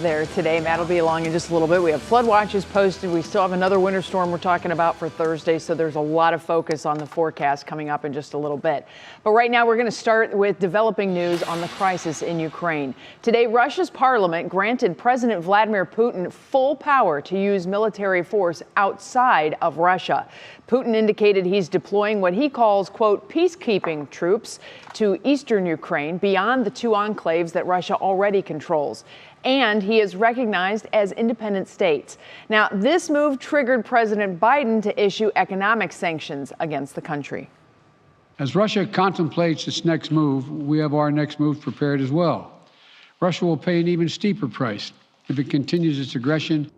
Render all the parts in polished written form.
there today. Matt will be along in just a little bit. We have flood watches posted. We still have another winter storm we're talking about for Thursday, so there's a lot of focus on the forecast coming up in just a little bit. But right now we're going to start with developing news on the crisis in Ukraine. Today, Russia's parliament granted President Vladimir Putin full power to use military force outside of Russia. Putin indicated he's deploying what he calls, quote, peacekeeping troops to eastern Ukraine beyond the two enclaves that Russia already controls. And he is recognized as independent states. Now, this move triggered President Biden to issue economic sanctions against the country. As Russia contemplates its next move, we have our next move prepared as well. Russia will pay an even steeper price if it continues its aggression.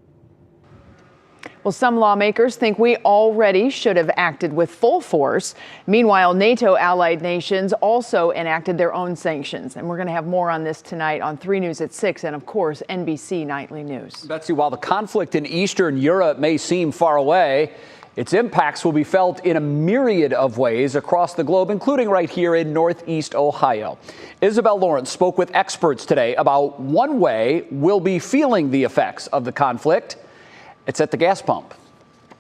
Well, some lawmakers think we already should have acted with full force. Meanwhile, NATO allied nations also enacted their own sanctions. And we're going to have more on this tonight on 3 News at 6 and, of course, NBC Nightly News. Betsy, while the conflict in Eastern Europe may seem far away, its impacts will be felt in a myriad of ways across the globe, including right here in Northeast Ohio. Isabel Lawrence spoke with experts today about one way we'll be feeling the effects of the conflict. It's at the gas pump.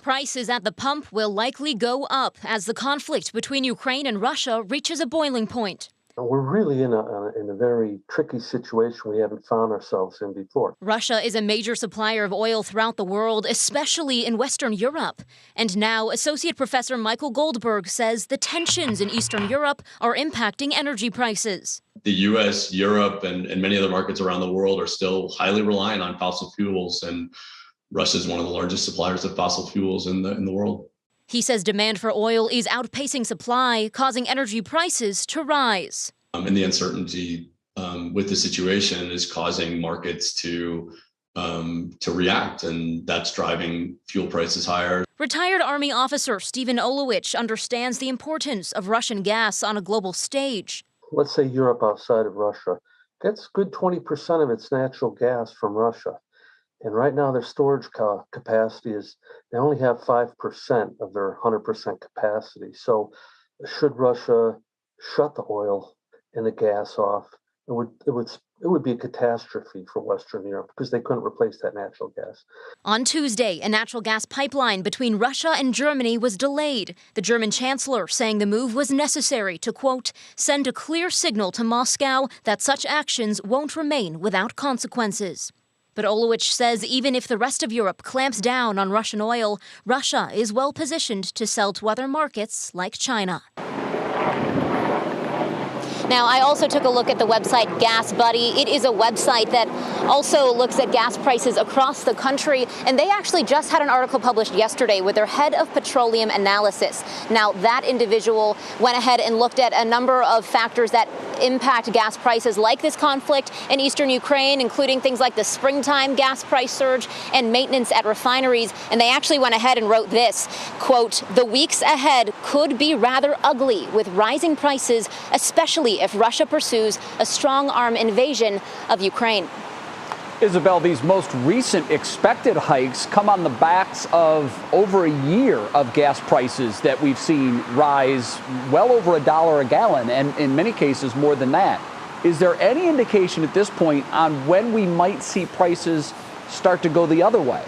Prices at the pump will likely go up as the conflict between Ukraine and Russia reaches a boiling point. We're really in a very tricky situation we haven't found ourselves in before. Russia is a major supplier of oil throughout the world, especially in Western Europe. And now Associate Professor Michael Goldberg says the tensions in Eastern Europe are impacting energy prices. The U.S., Europe, and many other markets around the world are still highly reliant on fossil fuels, and Russia is one of the largest suppliers of fossil fuels in the world. He says demand for oil is outpacing supply, causing energy prices to rise. And the uncertainty with the situation is causing markets to react, and that's driving fuel prices higher. Retired Army officer Stephen Olowich understands the importance of Russian gas on a global stage. Let's say Europe outside of Russia gets good 20% of its natural gas from Russia. And right now, their storage capacity is, they only have 5% of their 100% capacity. So should Russia shut the oil and the gas off, it would be a catastrophe for Western Europe because they couldn't replace that natural gas. On Tuesday, a natural gas pipeline between Russia and Germany was delayed. The German chancellor saying the move was necessary to, quote, send a clear signal to Moscow that such actions won't remain without consequences. But Olowich says even if the rest of Europe clamps down on Russian oil, Russia is well positioned to sell to other markets like China. Now, I also took a look at the website Gas Buddy. It is a website that also looks at gas prices across the country, and they actually just had an article published yesterday with their head of petroleum analysis. Now, that individual went ahead and looked at a number of factors that impact gas prices, like this conflict in eastern Ukraine, including things like the springtime gas price surge and maintenance at refineries. And they actually went ahead and wrote this, quote, the weeks ahead could be rather ugly with rising prices, especially if Russia pursues a strong-arm invasion of Ukraine. Isabel, these most recent expected hikes come on the backs of over a year of gas prices that we've seen rise well over $1 a gallon, and in many cases more than that. Is there any indication at this point on when we might see prices start to go the other way?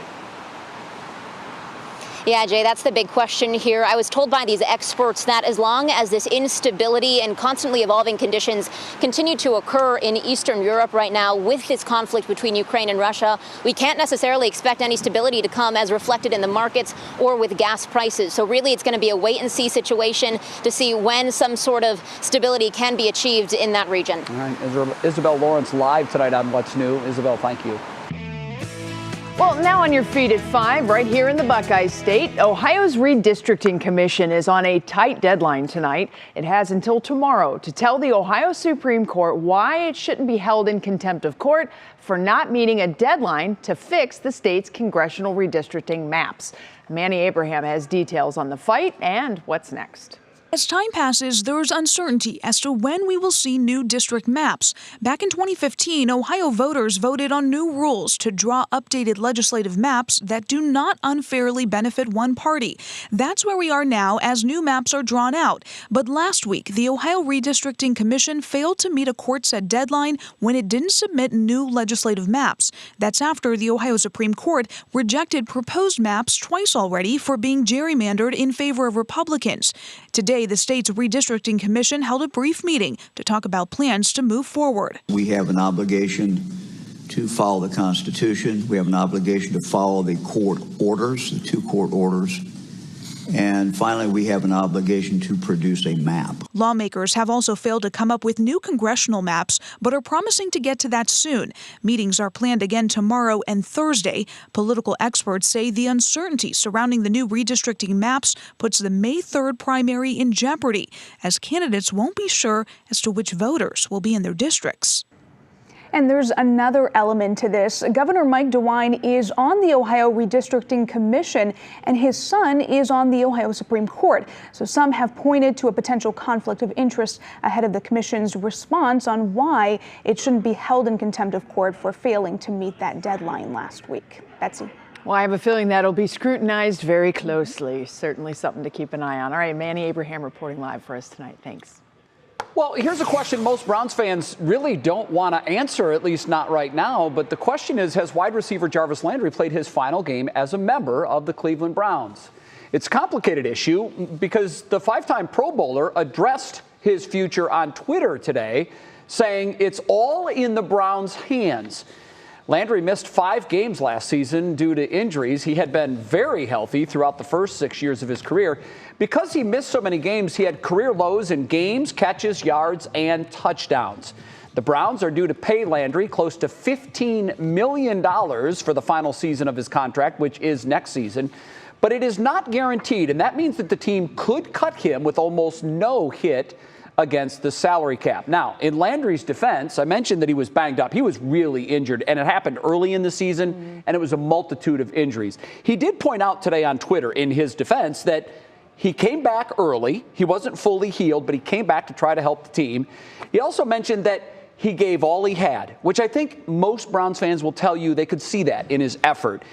Yeah, Jay, that's the big question here. I was told by these experts that as long as this instability and constantly evolving conditions continue to occur in Eastern Europe right now with this conflict between Ukraine and Russia, we can't necessarily expect any stability to come as reflected in the markets or with gas prices. So really, it's going to be a wait-and-see situation to see when some sort of stability can be achieved in that region. All right, Isabel Lawrence live tonight on What's New. Isabel, thank you. Well, now on your feet at 5, right here in the Buckeye State, Ohio's Redistricting Commission is on a tight deadline tonight. It has until tomorrow to tell the Ohio Supreme Court why it shouldn't be held in contempt of court for not meeting a deadline to fix the state's congressional redistricting maps. Manny Abraham has details on the fight and what's next. As time passes, there's uncertainty as to when we will see new district maps. Back in 2015, Ohio voters voted on new rules to draw updated legislative maps that do not unfairly benefit one party. That's where we are now as new maps are drawn out. But last week, the Ohio Redistricting Commission failed to meet a court-set deadline when it didn't submit new legislative maps. That's after the Ohio Supreme Court rejected proposed maps twice already for being gerrymandered in favor of Republicans. Today, the state's Redistricting Commission held a brief meeting to talk about plans to move forward. We have an obligation to follow the Constitution. We have an obligation to follow the court orders, the 2 court orders. And finally, we have an obligation to produce a map. Lawmakers have also failed to come up with new congressional maps, but are promising to get to that soon. Meetings are planned again tomorrow and Thursday. Political experts say the uncertainty surrounding the new redistricting maps puts the May 3rd primary in jeopardy, as candidates won't be sure as to which voters will be in their districts. And there's another element to this. Governor Mike DeWine is on the Ohio Redistricting Commission, and his son is on the Ohio Supreme Court. So some have pointed to a potential conflict of interest ahead of the commission's response on why it shouldn't be held in contempt of court for failing to meet that deadline last week. Betsy. Well, I have a feeling that'll be scrutinized very closely. Certainly something to keep an eye on. All right, Manny Abraham reporting live for us tonight. Thanks. Well, here's a question most Browns fans really don't want to answer, at least not right now. But the question is, has wide receiver Jarvis Landry played his final game as a member of the Cleveland Browns? It's a complicated issue because the 5-time Pro Bowler addressed his future on Twitter today, saying it's all in the Browns' hands. Landry missed 5 games last season due to injuries. He had been very healthy throughout the first 6 years of his career. Because he missed so many games, he had career lows in games, catches, yards, and touchdowns. The Browns are due to pay Landry close to $15 million for the final season of his contract, which is next season. But it is not guaranteed, and that means that the team could cut him with almost no hit against the salary cap. Now, in Landry's defense, I mentioned that he was banged up. He was really injured, and it happened early in the season, and it was a multitude of injuries. He did point out today on Twitter in his defense that he came back early. He wasn't fully healed, but he came back to try to help the team. He also mentioned that he gave all he had, which I think most Browns fans will tell you they could see that in his effort.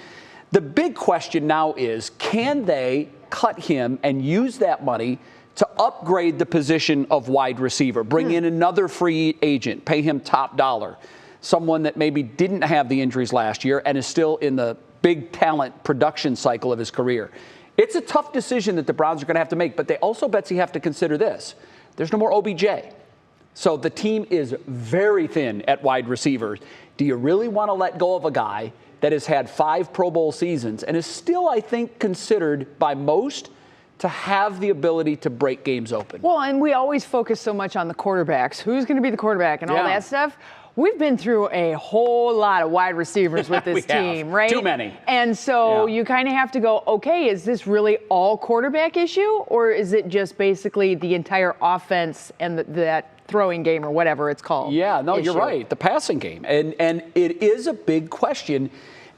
The big question now is, can they cut him and use that money to upgrade the position of wide receiver, bring in another free agent, pay him top dollar, someone that maybe didn't have the injuries last year and is still in the big talent production cycle of his career? It's a tough decision that the Browns are going to have to make, but they also, Betsy, have to consider this. There's no more OBJ. So the team is very thin at wide receivers. Do you really want to let go of a guy that has had 5 Pro Bowl seasons and is still, I think, considered by most to have the ability to break games open? Well, and we always focus so much on the quarterbacks. Who's going to be the quarterback and all that stuff? We've been through a whole lot of wide receivers with this team, right? Too many. And so you kind of have to go, okay, is this really all quarterback issue, or is it just basically the entire offense and that throwing game or whatever it's called? Yeah, no, you're right. The passing game. And it is a big question.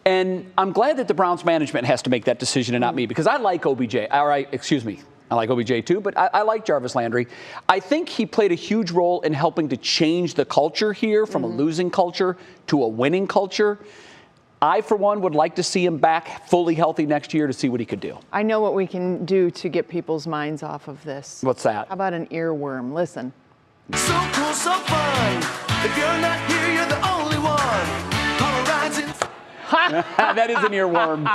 And I'm glad that the Browns management has to make that decision and not me, because I like OBJ. All right, excuse me. I like OBJ too, but I like Jarvis Landry. I think he played a huge role in helping to change the culture here from a losing culture to a winning culture. I, for one, would like to see him back fully healthy next year to see what he could do. I know what we can do to get people's minds off of this. What's that? How about an earworm? Listen. So cool, so fun. If you're not here, you're the only one. That is an earworm.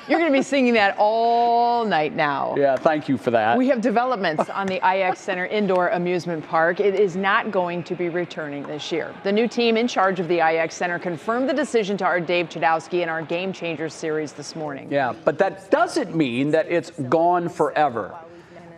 You're going to be singing that all night now. Yeah, thank you for that. We have developments on the IX Center Indoor Amusement Park. It is not going to be returning this year. The new team in charge of the IX Center confirmed the decision to our Dave Chudowski in our Game Changers series this morning. Yeah, but that doesn't mean that it's gone forever.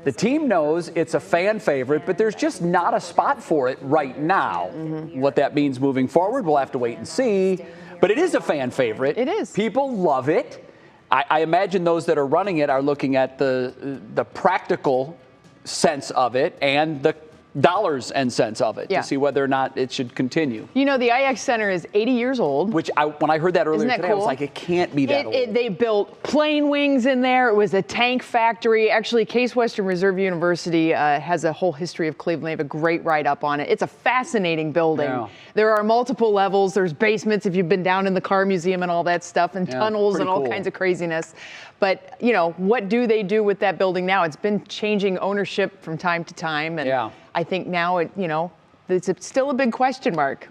The team knows it's a fan favorite, but there's just not a spot for it right now. What that means moving forward, we'll have to wait and see. But it is a fan favorite. It is. People love it. I imagine those that are running it are looking at the practical sense of it and the dollars and cents of it to see whether or not it should continue. You know, the IX Center is 80 years old. Which, when I heard that earlier today, cool? I was like, it can't be that old. They built plane wings in there. It was a tank factory. Actually, Case Western Reserve University has a whole history of Cleveland. They have a great write-up on it. It's a fascinating building. Yeah. There are multiple levels. There's basements if you've been down in the car museum and all that stuff, and tunnels and all kinds of craziness. But, you know, what do they do with that building now? It's been changing ownership from time to time. And I think now, it's still a big question mark.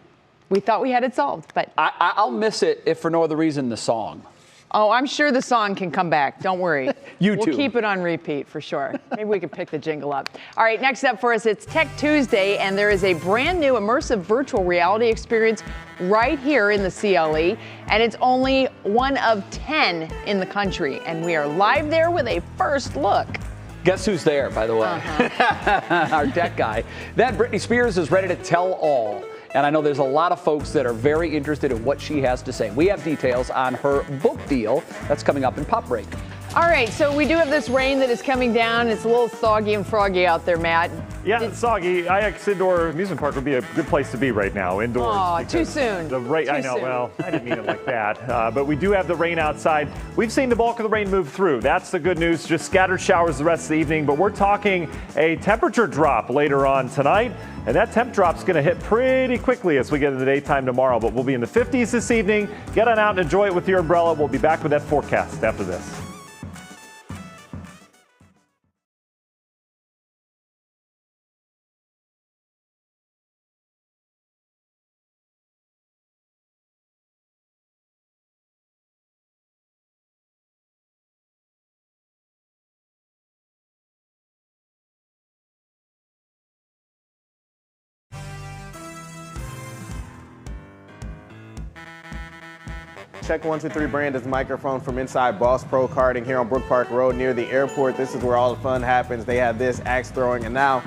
We thought we had it solved, but I'll miss it if for no other reason the song. Oh, I'm sure the song can come back. Don't worry. We'll keep it on repeat for sure. Maybe we can pick the jingle up. All right, next up for us, it's Tech Tuesday, and there is a brand new immersive virtual reality experience right here in the CLE, and it's only one of 10 in the country, and we are live there with a first look. Guess who's there, by the way? Our tech guy. That Britney Spears is ready to tell all. And I know there's a lot of folks that are very interested in what she has to say. We have details on her book deal that's coming up in Pop Break. All right, so we do have this rain that is coming down. It's a little soggy and froggy out there, Matt. Yeah, it's soggy. IX Indoor Amusement Park would be a good place to be right now, indoors. Oh, too soon. The rain, I know, well, I didn't mean it like that. But we do have the rain outside. We've seen the bulk of the rain move through. That's the good news. Just scattered showers the rest of the evening. But we're talking a temperature drop later on tonight. And that temp drop's going to hit pretty quickly as we get into the daytime tomorrow. But we'll be in the 50s this evening. Get on out and enjoy it with your umbrella. We'll be back with that forecast after this. Check 1, 2, 3 brand is microphone from inside Boss Pro Karting here on Brook Park Road near the airport. This is where all the fun happens. They have this, axe throwing, and now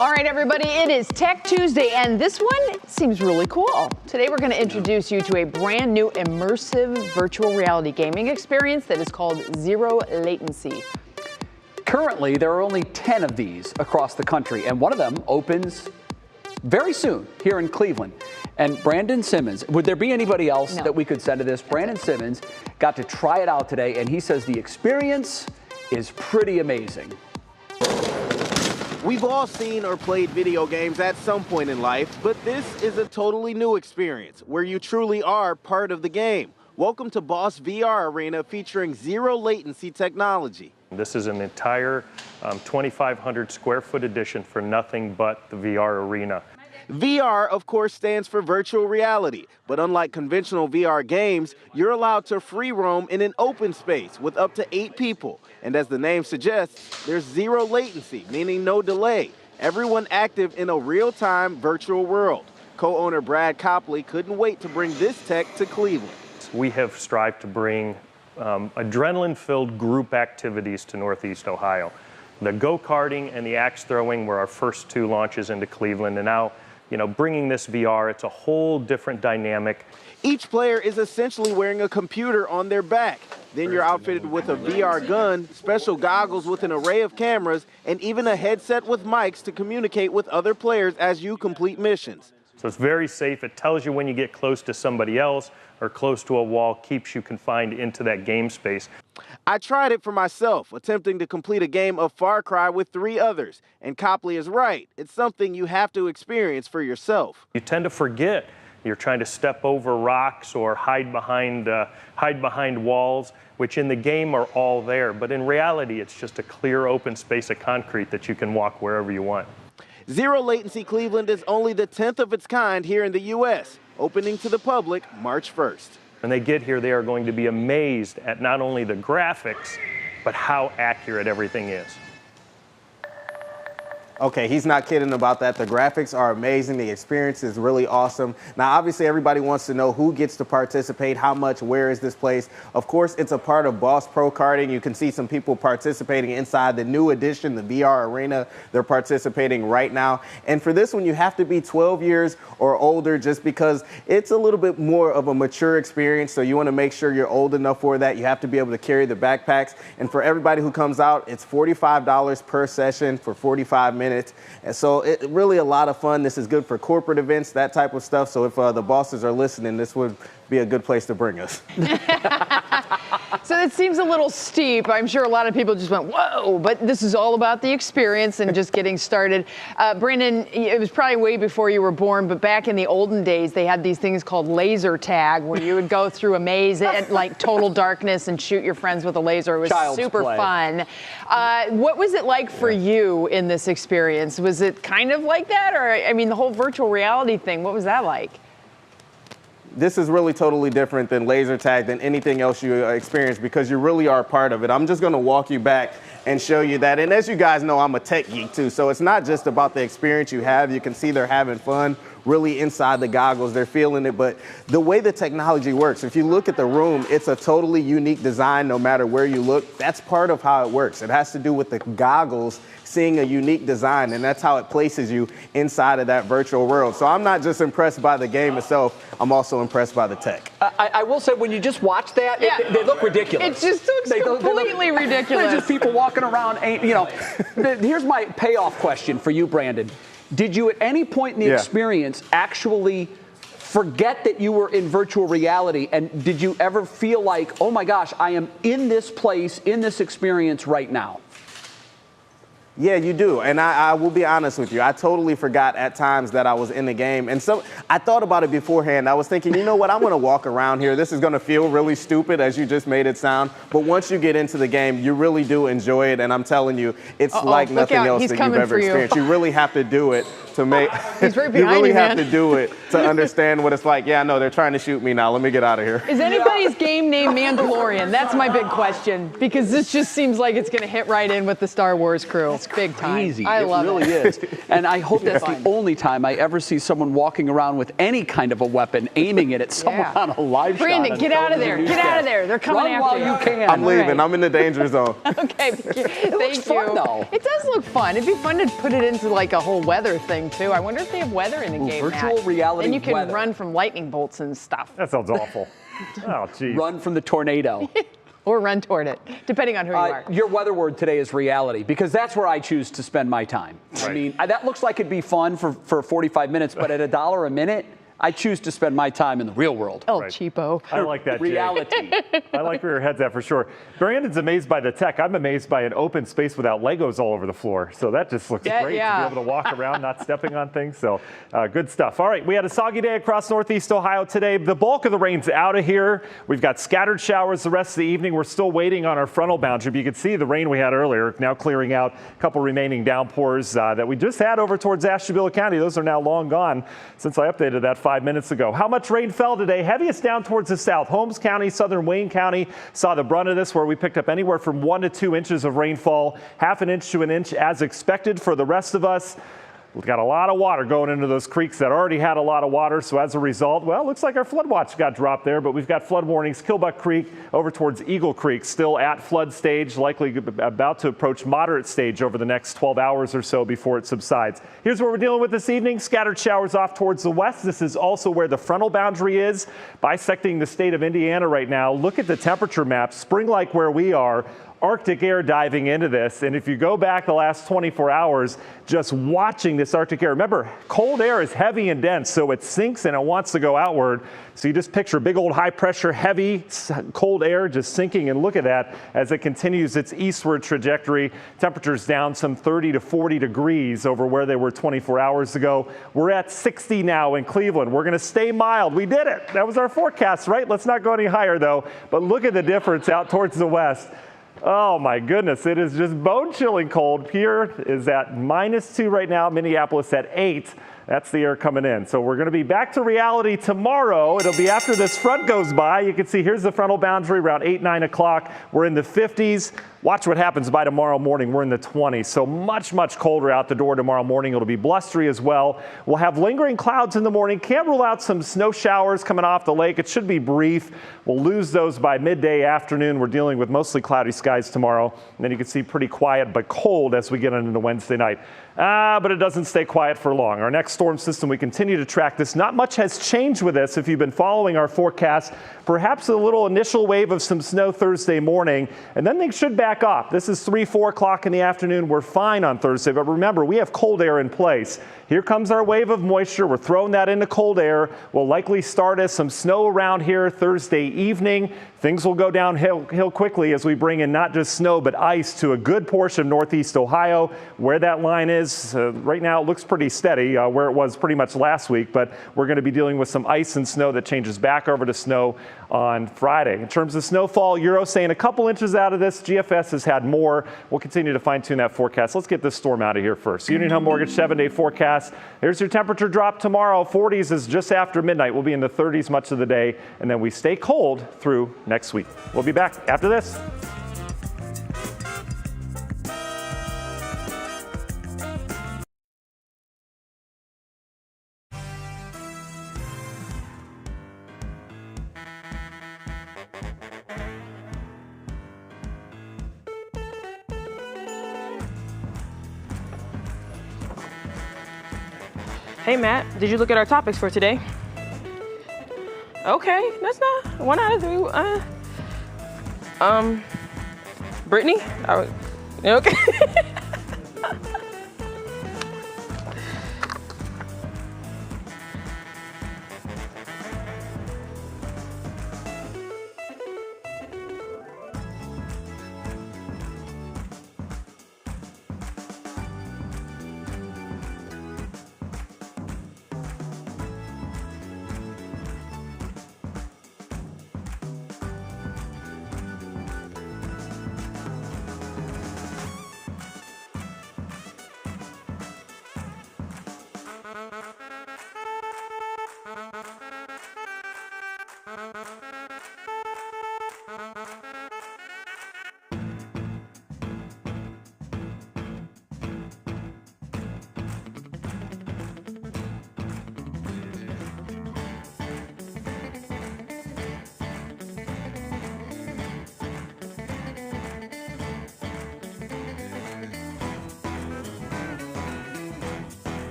All right, everybody, it is Tech Tuesday, and this one seems really cool. Today, we're going to introduce you to a brand new immersive virtual reality gaming experience that is called Zero Latency. Currently, there are only 10 of these across the country, and one of them opens very soon here in Cleveland. And Brandon Simmons, would there be anybody else that we could send to this? Brandon Simmons got to try it out today, and he says the experience is pretty amazing. we've all seen or played video games at some point in life, but this is a totally new experience where you truly are part of the game. Welcome to Boss VR Arena featuring zero latency technology. This is an entire 2,500 square foot addition for nothing but the VR arena. VR, of course, stands for virtual reality, but unlike conventional VR games, you're allowed to free roam in an open space with up to 8 people. And as the name suggests, there's zero latency, meaning no delay. Everyone active in a real-time virtual world. Co-owner Brad Copley couldn't wait to bring this tech to Cleveland. We have strived to bring adrenaline-filled group activities to Northeast Ohio. The go-karting and the axe throwing were our first 2 launches into Cleveland, and now, bringing this VR, it's a whole different dynamic. Each player is essentially wearing a computer on their back. Then you're outfitted with a VR gun, special goggles with an array of cameras, and even a headset with mics to communicate with other players as you complete missions. So it's very safe. It tells you when you get close to somebody else or close to a wall, keeps you confined into that game space. I tried it for myself, attempting to complete a game of Far Cry with 3 others. And Copley is right. It's something you have to experience for yourself. You tend to forget. You're trying to step over rocks or hide behind walls, which in the game are all there. But in reality, it's just a clear open space of concrete that you can walk wherever you want. Zero Latency Cleveland is only the 10th of its kind here in the U.S., opening to the public March 1st. When they get here, they are going to be amazed at not only the graphics, but how accurate everything is. Okay, he's not kidding about that. The graphics are amazing. The experience is really awesome. Now, obviously, everybody wants to know who gets to participate, how much, where is this place? Of course, it's a part of Boss Pro Karting. You can see some people participating inside the new edition, the VR Arena. They're participating right now. And for this one, you have to be 12 years or older just because it's a little bit more of a mature experience. So you want to make sure you're old enough for that. You have to be able to carry the backpacks. And for everybody who comes out, it's $45 per session for 45 minutes. And so it's really a lot of fun. This is good for corporate events, that type of stuff. So if the bosses are listening, this would be a good place to bring us. So it seems a little steep. I'm sure a lot of people just went, whoa, but this is all about the experience and just getting started. Brandon, it was probably way before you were born, but back in the olden days, they had these things called laser tag, where you would go through a maze at like total darkness and shoot your friends with a laser. It was Child's super play. fun. What was it like for you in this experience? Was it kind of like that? Or, I mean, the whole virtual reality thing, what was that like? This is really totally different than laser tag, than anything else you experience, because you really are part of it. I'm just going to walk you back and show you that. And as you guys know, I'm a tech geek too, so it's not just about the experience you have. You can see they're having fun really inside the goggles. They're feeling it. But the way the technology works, if you look at the room, it's a totally unique design no matter where you look. That's part of how it works. It has to do with the goggles seeing a unique design, and that's how it places you inside of that virtual world. So I'm not just impressed by the game itself, I'm also impressed by the tech. I will say, when you just watch that, they look ridiculous. It just looks completely ridiculous. They're just people walking around, Here's my payoff question for you, Brandon. Did you at any point in the experience actually forget that you were in virtual reality? And did you ever feel like, oh my gosh, I am in this place, in this experience right now? Yeah, you do. And I will be honest with you. I totally forgot at times that I was in the game. And so I thought about it beforehand. I was thinking, you know what? I'm going to walk around here. This is going to feel really stupid, as you just made it sound. But once you get into the game, you really do enjoy it. And I'm telling you, it's like nothing else that you've ever experienced. You really have to do it to make He's right behind you really you, have man. to do it to understand what it's like. Yeah, no, they're trying to shoot me now. Let me get out of here. Is anybody's game named Mandalorian? That's my big question, because this just seems like it's going to hit right in with the Star Wars crew. It's big time. Crazy. I love it. Really is. And I hope that's the only time I ever see someone walking around with any kind of a weapon aiming it at someone on a live shot. Brandon, get out of there. Get out of there. They're coming after you. Run while you can. I'm leaving. I'm in the danger zone. Okay, thank you. It looks fun, though. It does look fun. It'd be fun to put it into like a whole weather thing, too. I wonder if they have weather in the game, virtual reality and you can weather. run from lightning bolts and stuff. That sounds awful. Oh, geez. Run from the tornado. Or run toward it, depending on who you are. Your weather word today is reality, because that's where I choose to spend my time. Right. I mean, that looks like it'd be fun for 45 minutes, but at $1 a minute, I choose to spend my time in the real world. Oh, cheapo. I like that, Jay. Reality. I like where your head's at for sure. Brandon's amazed by the tech. I'm amazed by an open space without Legos all over the floor. So that just looks great to be able to walk around, not stepping on things. So good stuff. All right, we had a soggy day across Northeast Ohio today. The bulk of the rain's out of here. We've got scattered showers the rest of the evening. We're still waiting on our frontal boundary. But you can see the rain we had earlier now clearing out. A couple remaining downpours that we just had over towards Ashtabula County. Those are now long gone since I updated that 5 minutes ago. How much rain fell today? Heaviest down towards the south. Holmes County, southern Wayne County saw the brunt of this, where we picked up anywhere from 1 to 2 inches of rainfall, half an inch to an inch as expected. For the rest of us, we've got a lot of water going into those creeks that already had a lot of water. So as a result, well, it looks like our flood watch got dropped there, but we've got flood warnings. Killbuck Creek over towards Eagle Creek still at flood stage, likely about to approach moderate stage over the next 12 hours or so before it subsides. Here's what we're dealing with this evening. Scattered showers off towards the west. This is also where the frontal boundary is, bisecting the state of Indiana right now. Look at the temperature map, spring-like where we are. Arctic air diving into this. And if you go back the last 24 hours, just watching this Arctic air, remember, cold air is heavy and dense, so it sinks and it wants to go outward. So you just picture big old high pressure, heavy, cold air just sinking, and look at that as it continues its eastward trajectory. Temperatures down some 30 to 40 degrees over where they were 24 hours ago. We're at 60 now in Cleveland. We're going to stay mild. We did it. That was our forecast, right? Let's not go any higher though. But look at the difference out towards the west. Oh my goodness, it is just bone-chilling cold. Here is at -2 right now, Minneapolis at 8. That's the air coming in. So we're going to be back to reality tomorrow. It'll be after this front goes by. You can see here's the frontal boundary around 8, 9 o'clock. We're in the 50s. Watch what happens by tomorrow morning. We're in the 20s. So much, much colder out the door tomorrow morning. It'll be blustery as well. We'll have lingering clouds in the morning. Can't rule out some snow showers coming off the lake. It should be brief. We'll lose those by midday afternoon. We're dealing with mostly cloudy skies tomorrow. And then you can see pretty quiet but cold as we get into Wednesday night. But it doesn't stay quiet for long. Our next storm system, we continue to track this. Not much has changed with this if you've been following our forecast. Perhaps a little initial wave of some snow Thursday morning, and then things should back off. This is 3, 4 o'clock in the afternoon. We're fine on Thursday, but remember, we have cold air in place. Here comes our wave of moisture. We're throwing that into cold air. We'll likely start as some snow around here Thursday evening. Things will go downhill quickly as we bring in not just snow, but ice to a good portion of Northeast Ohio. Where that line is, right now it looks pretty steady, where it was pretty much last week, but we're going to be dealing with some ice and snow that changes back over to snow on Friday. In terms of snowfall, Euro saying a couple inches out of this. GFS has had more. We'll continue to fine-tune that forecast. Let's get this storm out of here first. Union Home Mortgage 7-day forecast. Here's your temperature drop tomorrow. 40s is just after midnight. We'll be in the 30s much of the day, and then we stay cold through next week. We'll be back after this. Hey Matt, did you look at our topics for today? Okay, that's not 1 out of 3. Britney? Okay.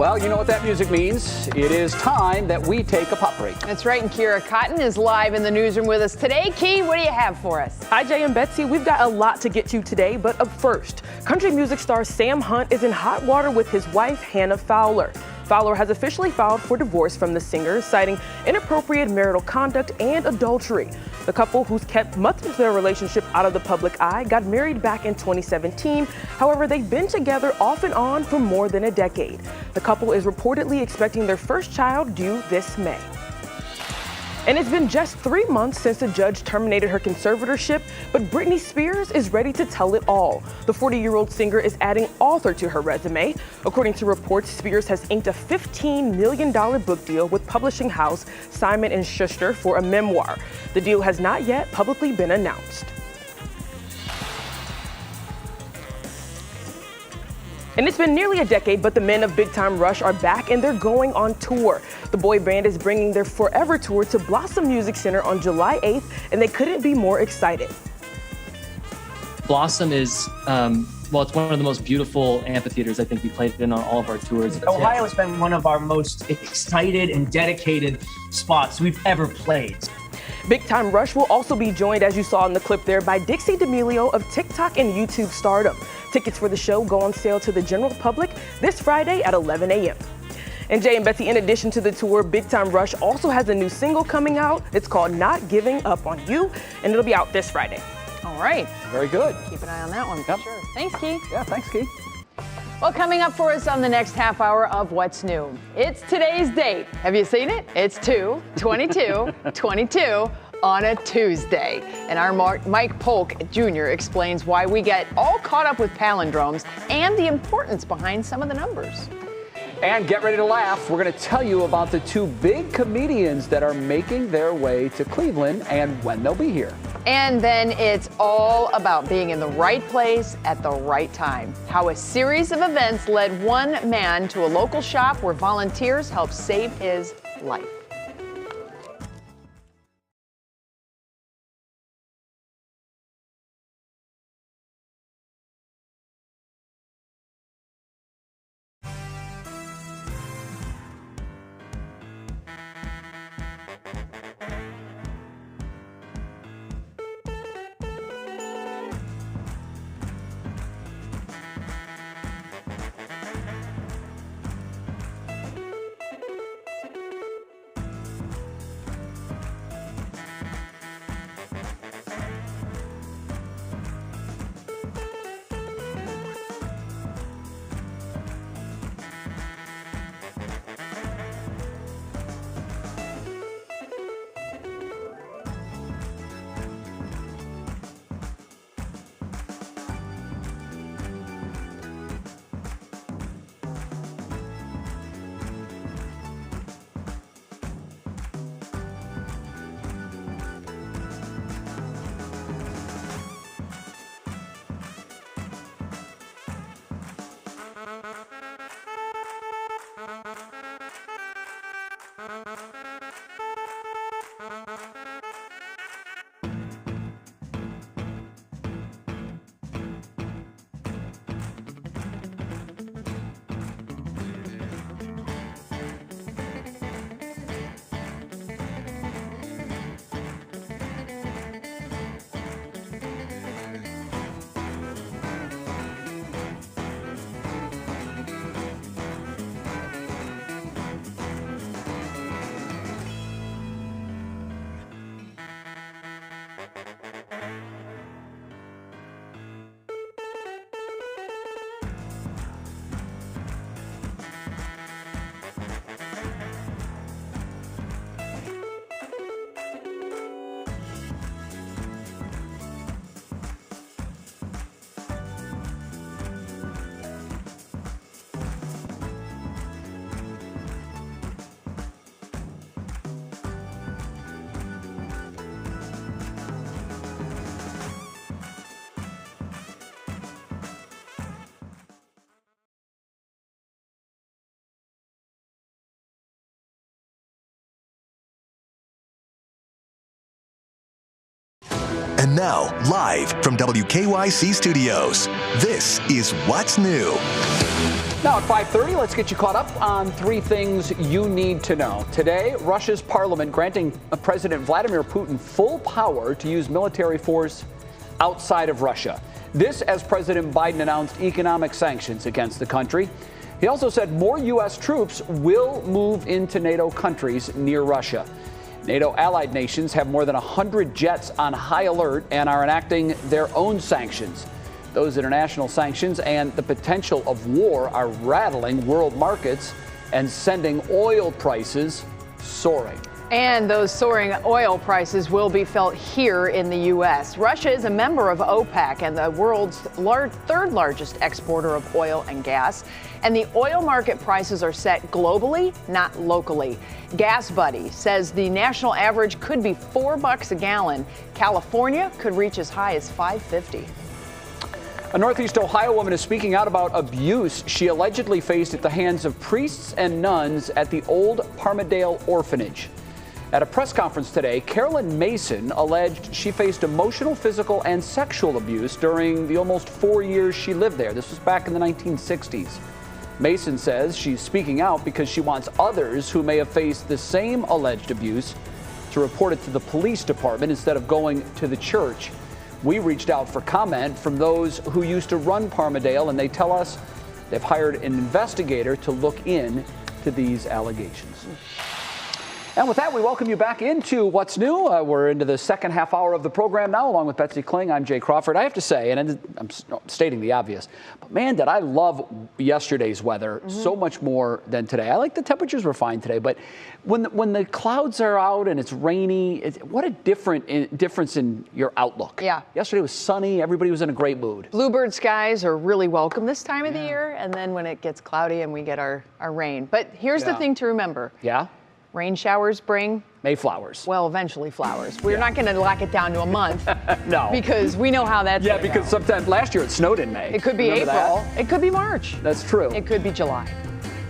Well, you know what that music means. It is time that we take a pop break. That's right, and Kira Cotton is live in the newsroom with us today. Key, what do you have for us? Hi, Jay and Betsy. We've got a lot to get to today, but up first, country music star Sam Hunt is in hot water with his wife, Hannah Fowler. Fowler has officially filed for divorce from the singer, citing inappropriate marital conduct and adultery. The couple, who's kept much of their relationship out of the public eye, got married back in 2017. However, they've been together off and on for more than a decade. The couple is reportedly expecting their first child due this May. And it's been just 3 months since the judge terminated her conservatorship, but Britney Spears is ready to tell it all. The 40-year-old singer is adding author to her resume. According to reports, Spears has inked a $15 million book deal with publishing house Simon & Schuster for a memoir. The deal has not yet publicly been announced. And it's been nearly a decade, but the men of Big Time Rush are back and they're going on tour. The boy band is bringing their Forever tour to Blossom Music Center on July 8th, and they couldn't be more excited. Blossom is, well, it's one of the most beautiful amphitheaters I think we played in on all of our tours. Ohio has been one of our most excited and dedicated spots we've ever played. Big Time Rush will also be joined, as you saw in the clip there, by Dixie D'Amelio of TikTok and YouTube stardom. Tickets for the show go on sale to the general public this Friday at 11 a.m. And Jay and Betsy, in addition to the tour, Big Time Rush also has a new single coming out. It's called Not Giving Up on You, and it'll be out this Friday. All right. Very good. Keep an eye on that one for sure. Thanks, Key. Yeah, thanks, Key. Well, coming up for us on the next half hour of What's New, it's today's date. Have you seen it? It's 2/22/22 on a Tuesday. And our Mike Polk Jr. explains why we get all caught up with palindromes and the importance behind some of the numbers. And get ready to laugh. We're going to tell you about the two big comedians that are making their way to Cleveland and when they'll be here. And then it's all about being in the right place at the right time. How a series of events led one man to a local shop where volunteers helped save his life. And now, live from WKYC Studios, this is What's New. Now at 5:30, let's get you caught up on 3 things you need to know. Today, Russia's parliament granting President Vladimir Putin full power to use military force outside of Russia. This as President Biden announced economic sanctions against the country. He also said more U.S. troops will move into NATO countries near Russia. NATO allied nations have more than 100 jets on high alert and are enacting their own sanctions. Those international sanctions and the potential of war are rattling world markets and sending oil prices soaring. And those soaring oil prices will be felt here in the U.S. Russia is a member of OPEC and the world's third largest exporter of oil and gas. And the oil market prices are set globally, not locally. Gas Buddy says the national average could be $4 a gallon. California could reach as high as $5.50. A Northeast Ohio woman is speaking out about abuse she allegedly faced at the hands of priests and nuns at the old Parmadale orphanage. At a press conference today, Carolyn Mason alleged she faced emotional, physical, and sexual abuse during the almost 4 years she lived there. This was back in the 1960s. Mason says she's speaking out because she wants others who may have faced the same alleged abuse to report it to the police department instead of going to the church. We reached out for comment from those who used to run Parmadale, and they tell us they've hired an investigator to look into these allegations. And with that, we welcome you back into What's New. We're into the second half hour of the program now, along with Betsy Kling. I'm Jay Crawford. I have to say, and I'm stating the obvious, but man, did I love yesterday's weather so much more than today. I like the temperatures were fine today, but when the clouds are out and it's rainy, what a difference in your outlook. Yeah. Yesterday was sunny. Everybody was in a great mood. Bluebird skies are really welcome this time of the year, and then when it gets cloudy and we get our rain. But here's the thing to remember. Yeah? Rain showers bring Mayflowers. Well, eventually flowers. We're not going to lock it down to a month. No. Because we know how that's going to because sometimes last year it snowed in May. It could be Remember April. that? It could be March. That's true. It could be July.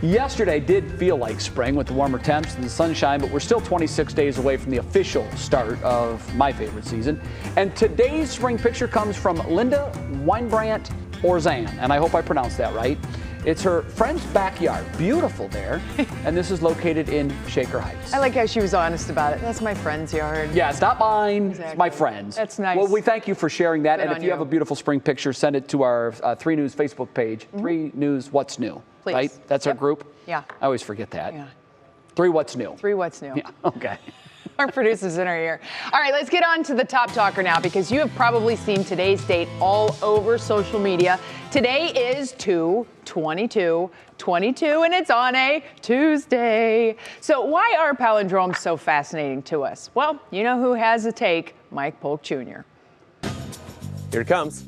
Yesterday did feel like spring with the warmer temps and the sunshine, but we're still 26 days away from the official start of my favorite season. And today's spring picture comes from Linda Weinbrandt Orzan, and I hope I pronounced that right. It's her friend's backyard. Beautiful there. And this is located in Shaker Heights. I like how she was honest about it. That's my friend's yard. Yeah, it's not mine. It's my friend's. That's nice. Well, we thank you for sharing that. Good and if on you have a beautiful spring picture, send it to our 3 News Facebook page. 3 News What's New. Please. Right? That's our group? Yeah. I always forget that. Yeah. 3 What's New. 3 What's New. Yeah, okay. Our producer's in our ear. All right, let's get on to the top talker now, because you have probably seen today's date all over social media. Today is 2/22/22, and it's on a Tuesday. So why are palindromes so fascinating to us? Well, you know who has a take? Mike Polk Jr. Here it comes.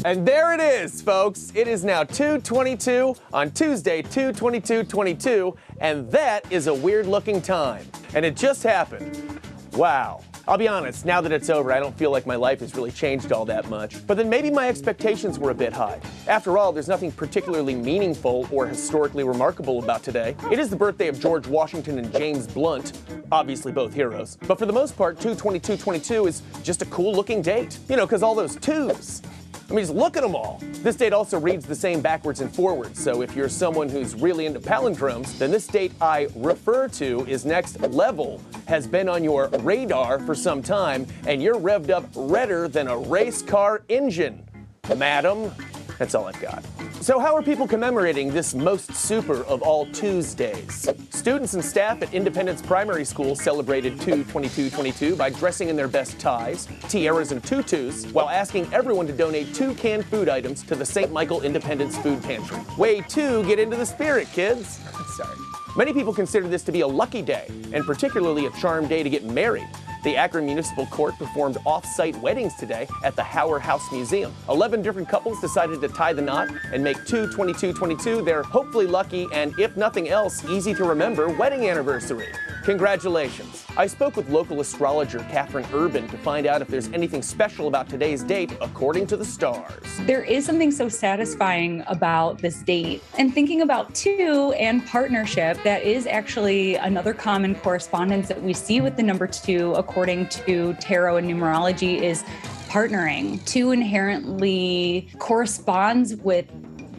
And there it is, folks. It is now 2:22 on Tuesday, 2/22/22, and that is a weird-looking time. And it just happened. Wow. I'll be honest, now that it's over, I don't feel like my life has really changed all that much. But then maybe my expectations were a bit high. After all, there's nothing particularly meaningful or historically remarkable about today. It is the birthday of George Washington and James Blunt, obviously both heroes. But for the most part, 2/22/22 is just a cool-looking date. You know, because all those twos. I mean, just look at them all. This date also reads the same backwards and forwards, so if you're someone who's really into palindromes, then this date I refer to is next level, has been on your radar for some time, and you're revved up redder than a race car engine. Madam, that's all I've got. So how are people commemorating this most super of all Tuesdays? Students and staff at Independence Primary School celebrated 2/22/22 by dressing in their best ties, tiaras, and tutus, while asking everyone to donate 2 canned food items to the St. Michael Independence Food Pantry. Way to get into the spirit, kids. Sorry. Many people consider this to be a lucky day, and particularly a charmed day to get married. The Akron Municipal Court performed off-site weddings today at the Hauer House Museum. 11 different couples decided to tie the knot and make 2/22/22 their hopefully lucky and, if nothing else, easy to remember wedding anniversary. Congratulations. I spoke with local astrologer Catherine Urban to find out if there's anything special about today's date according to the stars. There is something so satisfying about this date. And thinking about two and partnership, that is actually another common correspondence that we see with the number two according to tarot and numerology is partnering. Two inherently corresponds with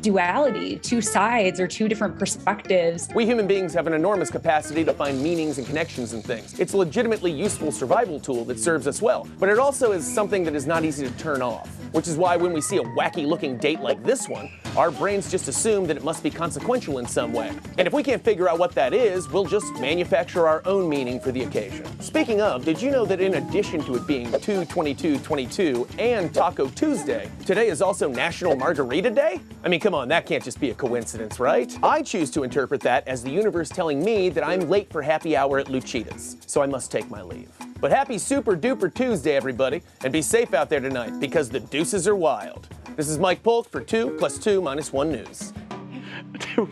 duality, two sides or two different perspectives. We human beings have an enormous capacity to find meanings and connections in things. It's a legitimately useful survival tool that serves us well, but it also is something that is not easy to turn off, which is why when we see a wacky looking date like this one, our brains just assume that it must be consequential in some way. And if we can't figure out what that is, we'll just manufacture our own meaning for the occasion. Speaking of, did you know that in addition to it being 2/22/22 and Taco Tuesday, today is also National Margarita Day? I mean, come on, that can't just be a coincidence, right? I choose to interpret that as the universe telling me that I'm late for happy hour at Lucida's, so I must take my leave. But happy super duper Tuesday, everybody, and be safe out there tonight because the deuces are wild. This is Mike Polk for 2 + 2 - 1 News.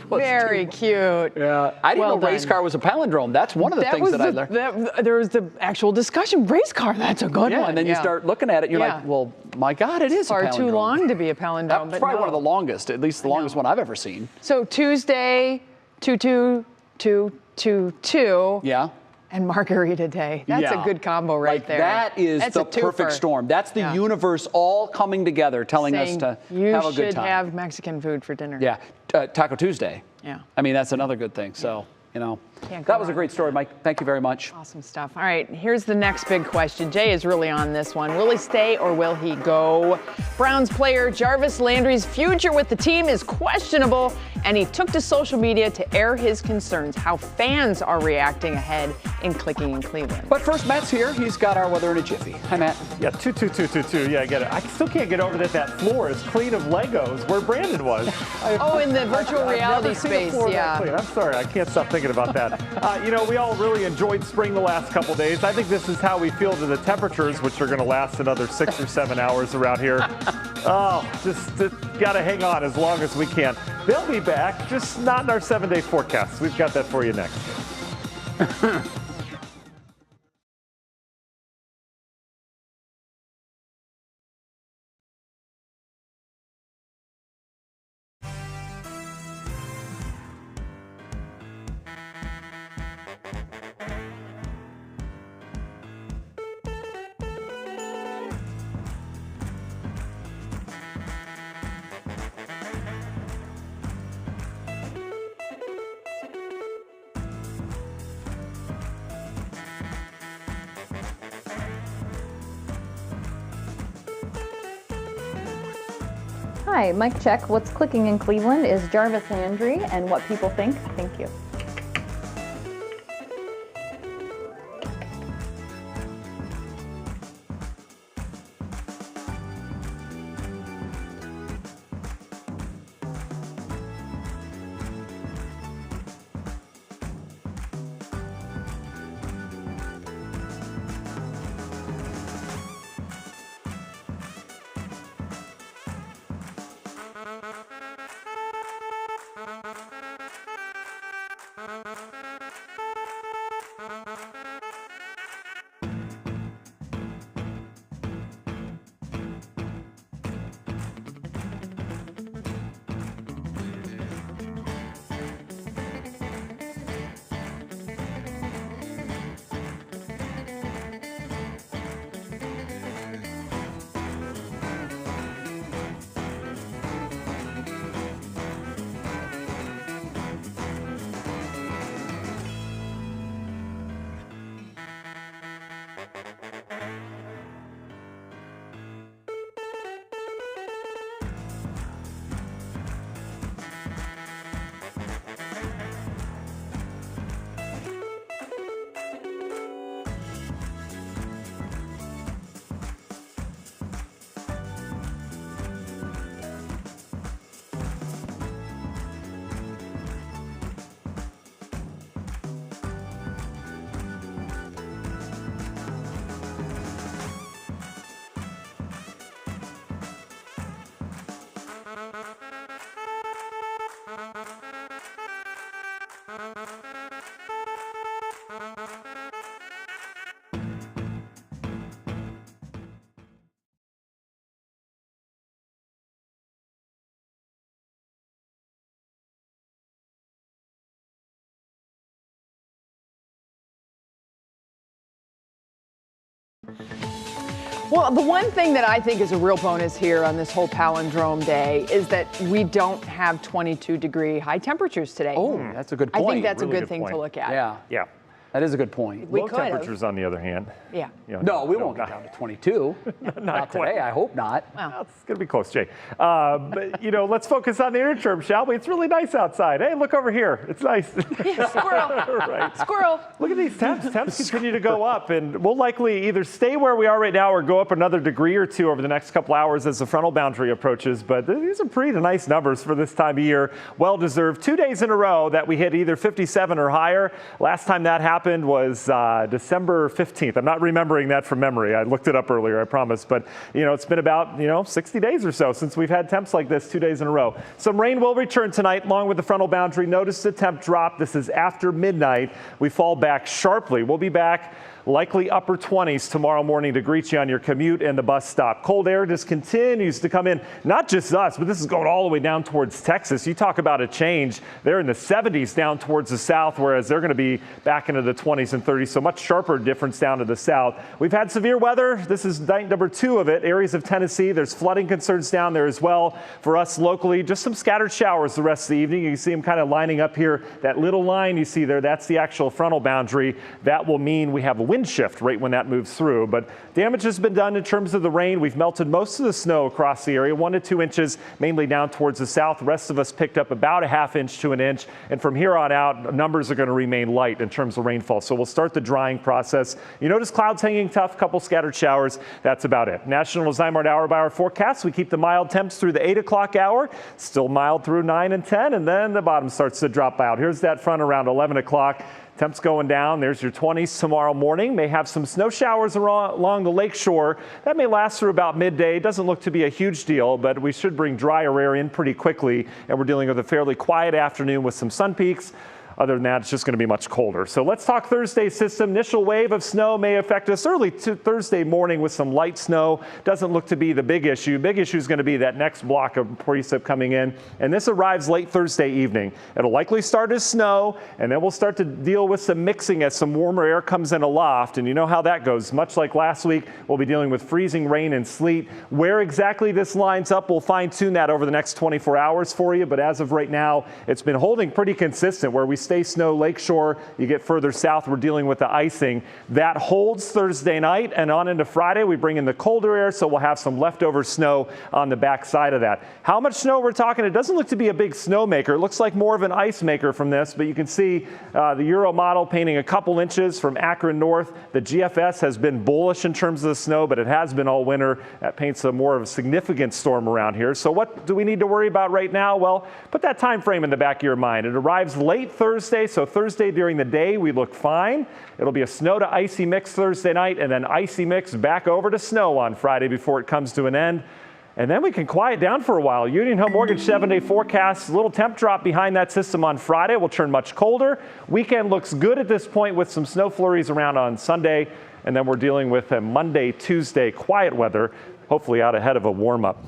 Very cute. Yeah, I didn't know race car was a palindrome. That's one of the things that I learned. There was the actual discussion. Race car, that's a good one. And then you start looking at it, and you're like, well, my God, it is far a palindrome. too long to be a palindrome. That's probably one of the longest, at least the longest one I've ever seen. So Tuesday, 2/2/2/2. Yeah. And Margarita Day. That's a good combo right there. That is the perfect storm. That's the universe all coming together, telling us to have a good time. You should have Mexican food for dinner. Yeah, Taco Tuesday. Yeah. I mean, that's another good thing. So, that was a great story, Mike. Thank you very much. Awesome stuff. All right, here's the next big question. Jay is really on this one. Will he stay or will he go? Browns player Jarvis Landry's future with the team is questionable, and he took to social media to air his concerns, how fans are reacting ahead in clicking in Cleveland. But first, Matt's here. He's got our weather in a jiffy. Hi, Matt. Yeah, 2-2-2-2-2. Yeah, I get it. I still can't get over that floor is clean of Legos where Brandon was. In the virtual reality space, yeah. I'm sorry, I can't stop thinking about that. We all really enjoyed spring the last couple days. I think this is how we feel to the temperatures, which are going to last another 6 or 7 hours around here. Just got to hang on as long as we can. They'll be back, just not in our 7-day forecast. We've got that for you next. Hi, mic check. What's clicking in Cleveland is Jarvis Landry and what people think. Thank you. Well, the one thing that I think is a real bonus here on this whole palindrome day is that we don't have 22-degree high temperatures today. Oh, that's a good point. I think that's Really a good thing point. to look at. Yeah. That is a good point. Low temperatures, on the other hand. Yeah. No, we won't get down to 22. Not today, I hope not. Well, it's going to be close, Jay. But, let's focus on the interim, shall we? It's really nice outside. Hey, look over here. It's nice. Yeah, squirrel. Right. Squirrel. Look at these temps. Temps continue to go up, and we'll likely either stay where we are right now or go up another degree or two over the next couple hours as the frontal boundary approaches. But these are pretty nice numbers for this time of year. Well-deserved. 2 days in a row that we hit either 57 or higher. Last time that happened was December 15th. I'm not remembering that from memory. I looked it up earlier, I promise. But, it's been about, 60 days or so since we've had temps like this 2 days in a row. Some rain will return tonight along with the frontal boundary. Notice the temp drop. This is after midnight. We fall back sharply. We'll be back likely upper 20s tomorrow morning to greet you on your commute and the bus stop. Cold air just continues to come in. Not just us, but this is going all the way down towards Texas. You talk about a change. They're in the 70s down towards the south, whereas they're going to be back into the 20s and 30s. So much sharper difference down to the south. We've had severe weather. This is night number 2 of it. Areas of Tennessee. There's flooding concerns down there as well. For us locally, just some scattered showers the rest of the evening. You can see them kind of lining up here. That little line you see there, that's the actual frontal boundary. That will mean we have a wind shift right when that moves through. But damage has been done in terms of the rain. We've melted most of the snow across the area, 1 to 2 inches, mainly down towards the south. The rest of us picked up about a ½ inch to an inch. And from here on out, numbers are going to remain light in terms of rainfall. So we'll start the drying process. You notice clouds hanging tough, couple scattered showers. That's about it. National Zymart hour-by-hour forecast. We keep the mild temps through the 8 o'clock hour. Still mild through 9 and 10. And then the bottom starts to drop out. Here's that front around 11 o'clock. Temps going down. There's your 20s tomorrow morning. May have some snow showers along the lake shore. That may last through about midday. Doesn't look to be a huge deal, but we should bring drier air in pretty quickly. And we're dealing with a fairly quiet afternoon with some sun peaks. Other than that, it's just going to be much colder. So let's talk Thursday's system. Initial wave of snow may affect us early Thursday morning with some light snow. Doesn't look to be the big issue. Big issue is going to be that next block of precip coming in. And this arrives late Thursday evening. It'll likely start as snow, and then we'll start to deal with some mixing as some warmer air comes in aloft. And you know how that goes. Much like last week, we'll be dealing with freezing rain and sleet. Where exactly this lines up, we'll fine-tune that over the next 24 hours for you. But as of right now, it's been holding pretty consistent where we stay snow lakeshore. You get further south, we're dealing with the icing. That holds Thursday night, and on into Friday, we bring in the colder air, so we'll have some leftover snow on the back side of that. How much snow we're talking? It doesn't look to be a big snow maker. It looks like more of an ice maker from this, but you can see the Euro model painting a couple inches from Akron north. The GFS has been bullish in terms of the snow, but it has been all winter. That paints a more of a significant storm around here. So what do we need to worry about right now? Well, put that time frame in the back of your mind. It arrives late Thursday, so Thursday during the day we look fine. It'll be a snow to icy mix Thursday night, and then icy mix back over to snow on Friday before it comes to an end. And then we can quiet down for a while. Union Home Mortgage 7-day forecast, a little temp drop behind that system on Friday. Will turn much colder. Weekend looks good at this point with some snow flurries around on Sunday. And then we're dealing with a Monday, Tuesday quiet weather, hopefully out ahead of a warm up.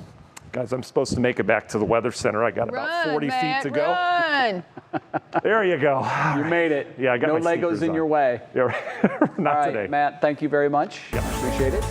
Guys, I'm supposed to make it back to the Weather Center. I got about 40 feet to go. Run. There you go. You made it. Yeah, I got no my Legos in on. your way. Yeah, not All right, today. Matt, thank you very much. Yeah. Appreciate it.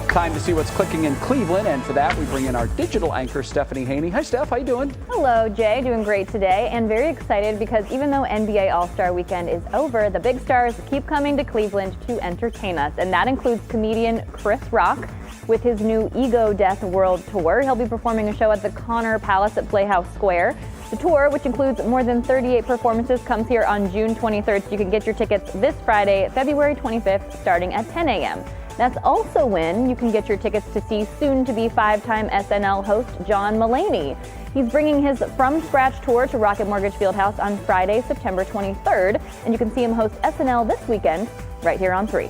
Time to see what's clicking in Cleveland, and for that we bring in our digital anchor, Stephanie Haney. Hi, Steph. How you doing? Hello, Jay. Doing great today, and very excited because even though NBA All-Star Weekend is over, the big stars keep coming to Cleveland to entertain us, and that includes comedian Chris Rock with his new Ego Death World Tour. He'll be performing a show at the Connor Palace at Playhouse Square. The tour, which includes more than 38 performances, comes here on June 23rd, so you can get your tickets this Friday, February 25th, starting at 10 a.m. That's also when you can get your tickets to see soon-to-be 5-time SNL host John Mulaney. He's bringing his From Scratch tour to Rocket Mortgage Fieldhouse on Friday, September 23rd, and you can see him host SNL this weekend right here on 3.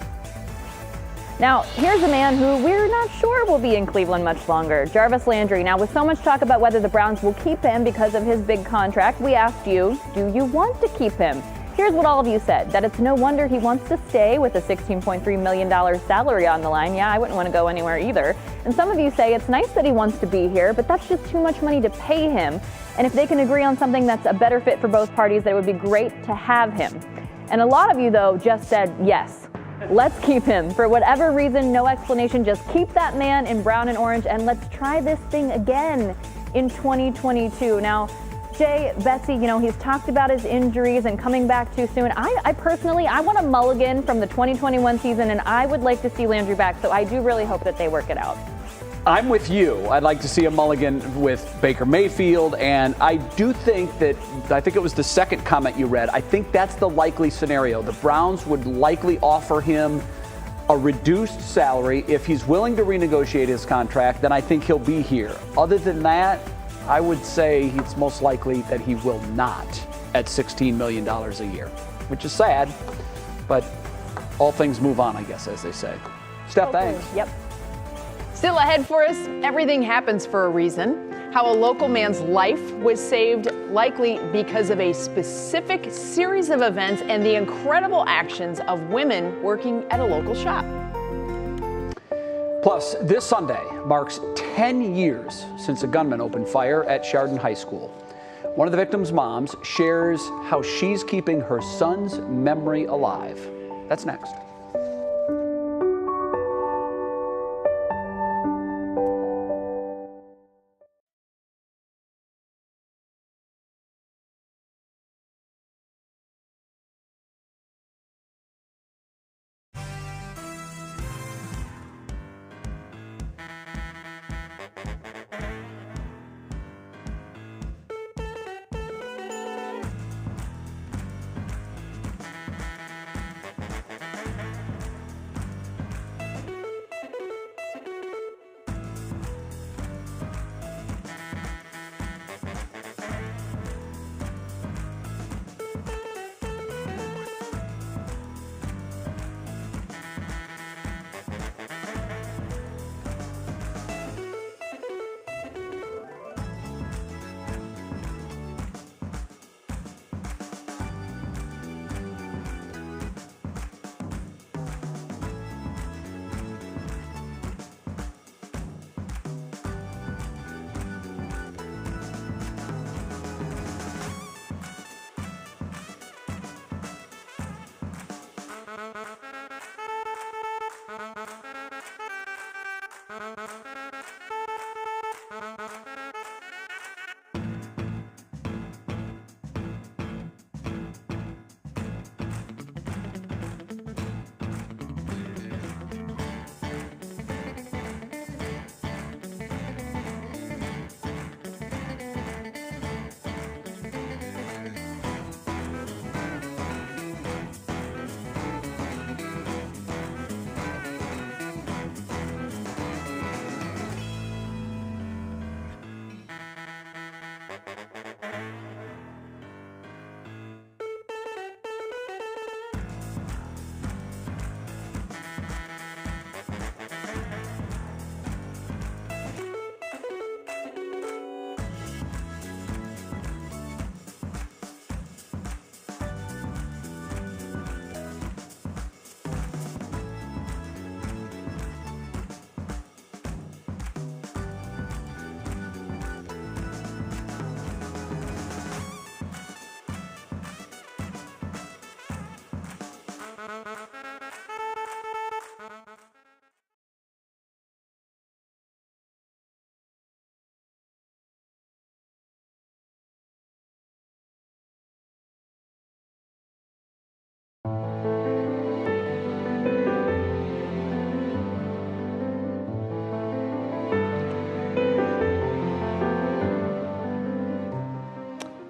Now, here's a man who we're not sure will be in Cleveland much longer, Jarvis Landry. Now, with so much talk about whether the Browns will keep him because of his big contract, we asked you, do you want to keep him? Here's what all of you said, that it's no wonder he wants to stay with a $16.3 million salary on the line. Yeah, I wouldn't want to go anywhere either. And some of you say it's nice that he wants to be here, but that's just too much money to pay him. And if they can agree on something that's a better fit for both parties, that it would be great to have him. And a lot of you, though, just said yes. Let's keep him. For whatever reason, no explanation, just keep that man in brown and orange, and let's try this thing again in 2022. Now, Jay, Betsy, he's talked about his injuries and coming back too soon. I personally want a mulligan from the 2021 season, and I would like to see Landry back, so I do really hope that they work it out. I'm with you. I'd like to see a mulligan with Baker Mayfield, and I do think I think it was the second comment you read, I think that's the likely scenario. The Browns would likely offer him a reduced salary. If he's willing to renegotiate his contract, then I think he'll be here. Other than that, I would say it's most likely that he will not at $16 million a year, which is sad, but all things move on, I guess, as they say. Steph, thanks. Yep. Still ahead for us, everything happens for a reason. How a local man's life was saved, likely because of a specific series of events and the incredible actions of women working at a local shop. Plus, this Sunday marks 10 years since a gunman opened fire at Chardon High School. One of the victim's moms shares how she's keeping her son's memory alive. That's next.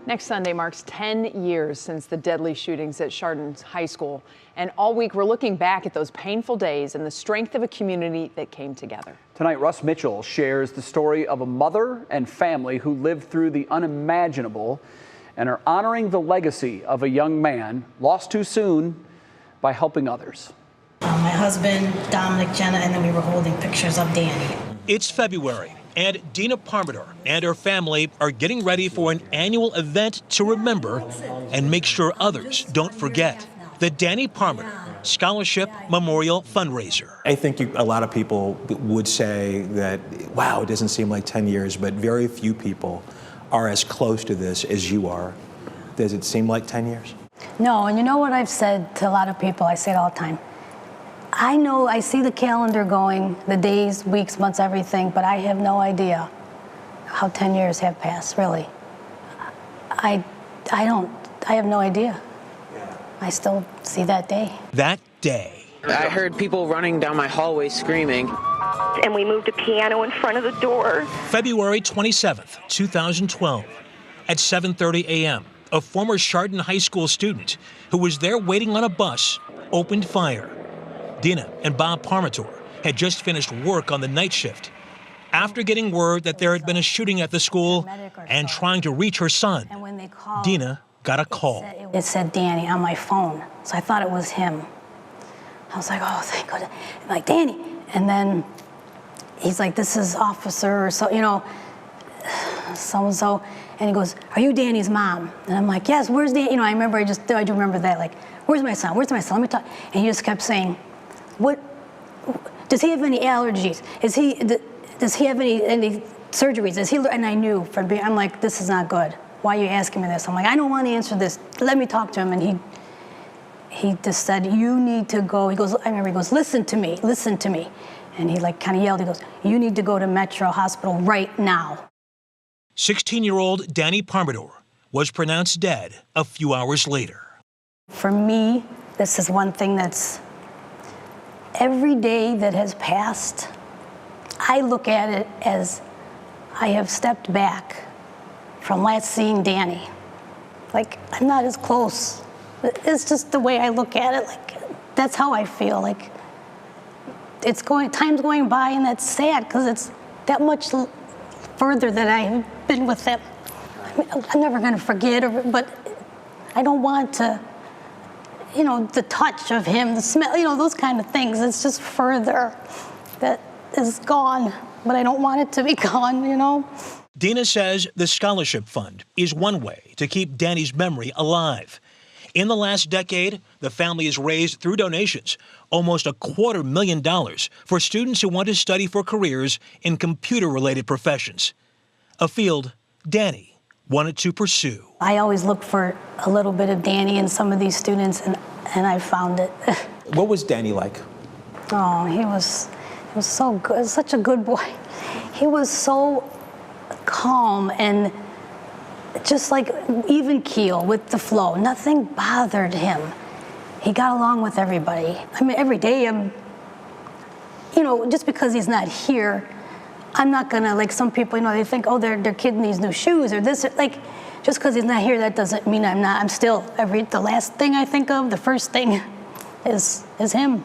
Next Sunday marks 10 years since the deadly shootings at Chardon High School. And all week we're looking back at those painful days and the strength of a community that came together. Tonight, Russ Mitchell shares the story of a mother and family who lived through the unimaginable and are honoring the legacy of a young man lost too soon by helping others. My husband, Dominic, Jenna, and then we were holding pictures of Danny. It's February, and Dina Parmadale and her family are getting ready for an annual event to remember and make sure others don't forget. The Danny Parmadale Scholarship Memorial Fundraiser. I think a lot of people would say that, wow, it doesn't seem like 10 years, but very few people are as close to this as you are. Does it seem like 10 years? No, and you know what I've said to a lot of people? I say it all the time. I know, I see the calendar going, the days, weeks, months, everything, but I have no idea how 10 years have passed, really. I have no idea. I still see that day. That day. I heard people running down my hallway screaming. And we moved a piano in front of the door. February 27th, 2012. At 7:30 a.m., a former Chardon High School student who was there waiting on a bus opened fire. Dina and Bob Parmadale had just finished work on the night shift. After getting word that there had been a shooting at the school and trying to reach her son, Dina got a call. It said Danny on my phone, so I thought it was him. I was like, oh, thank God. I'm like, Danny. And then he's like, this is officer, so, so-and-so. And he goes, are you Danny's mom? And I'm like, yes, where's Danny? I remember, I do remember that, like, where's my son? Where's my son? Let me talk. And he just kept saying, does he have any allergies? Does he have any surgeries? And I knew I'm like, this is not good. Why are you asking me this? I'm like, I don't want to answer this. Let me talk to him. And he just said, you need to go. He goes, I remember he goes, listen to me. And he like kind of yelled, he goes, you need to go to Metro Hospital right now. 16-year-old Danny Parmadale was pronounced dead a few hours later. For me, this is one thing that's every day that has passed, I look at it as I have stepped back from last seeing Danny. Like, I'm not as close. It's just the way I look at it. Like, that's how I feel. Like, time's going by, and that's sad because it's that much further that I have been with him. I mean, I'm never going to forget, but I don't want to, the touch of him, the smell, those kind of things. It's just further that is gone, but I don't want it to be gone, Dina says the scholarship fund is one way to keep Danny's memory alive. In the last decade, the family has raised through donations almost $250,000 for students who want to study for careers in computer-related professions, a field Danny wanted to pursue. I always look for a little bit of Danny in some of these students, and I found it. What was Danny like? Oh, he was so good, such a good boy. He was so calm and just like even keel with the flow. Nothing bothered him. He got along with everybody. I mean, every day just because he's not here, I'm not gonna, like some people, they think, oh, their kid needs new shoes or this, like, just because he's not here, that doesn't mean I'm not. I'm still, the last thing I think of, the first thing is him.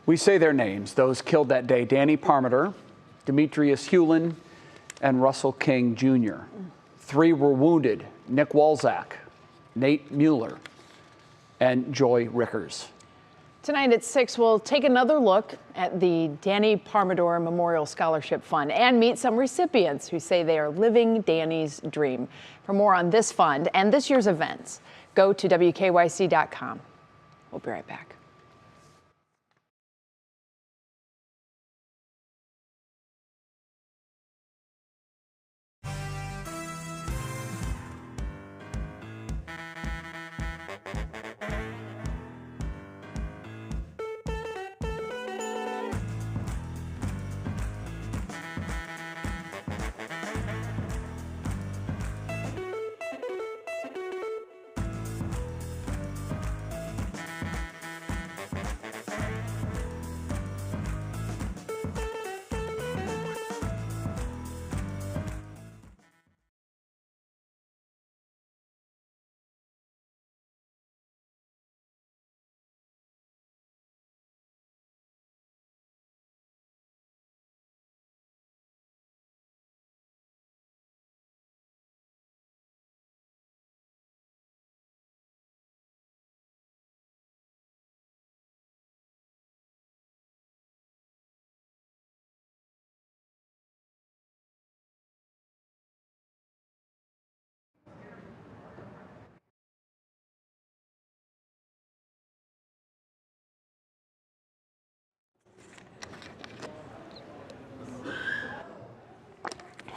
We say their names, those killed that day: Danny Parmadale, Demetrius Hewlin, and Russell King Jr. 3 were wounded: Nick Walzak, Nate Mueller, and Joy Rickers. Tonight at 6, we'll take another look at the Danny Parmadale Memorial Scholarship Fund and meet some recipients who say they are living Danny's dream. For more on this fund and this year's events, go to WKYC.com. We'll be right back.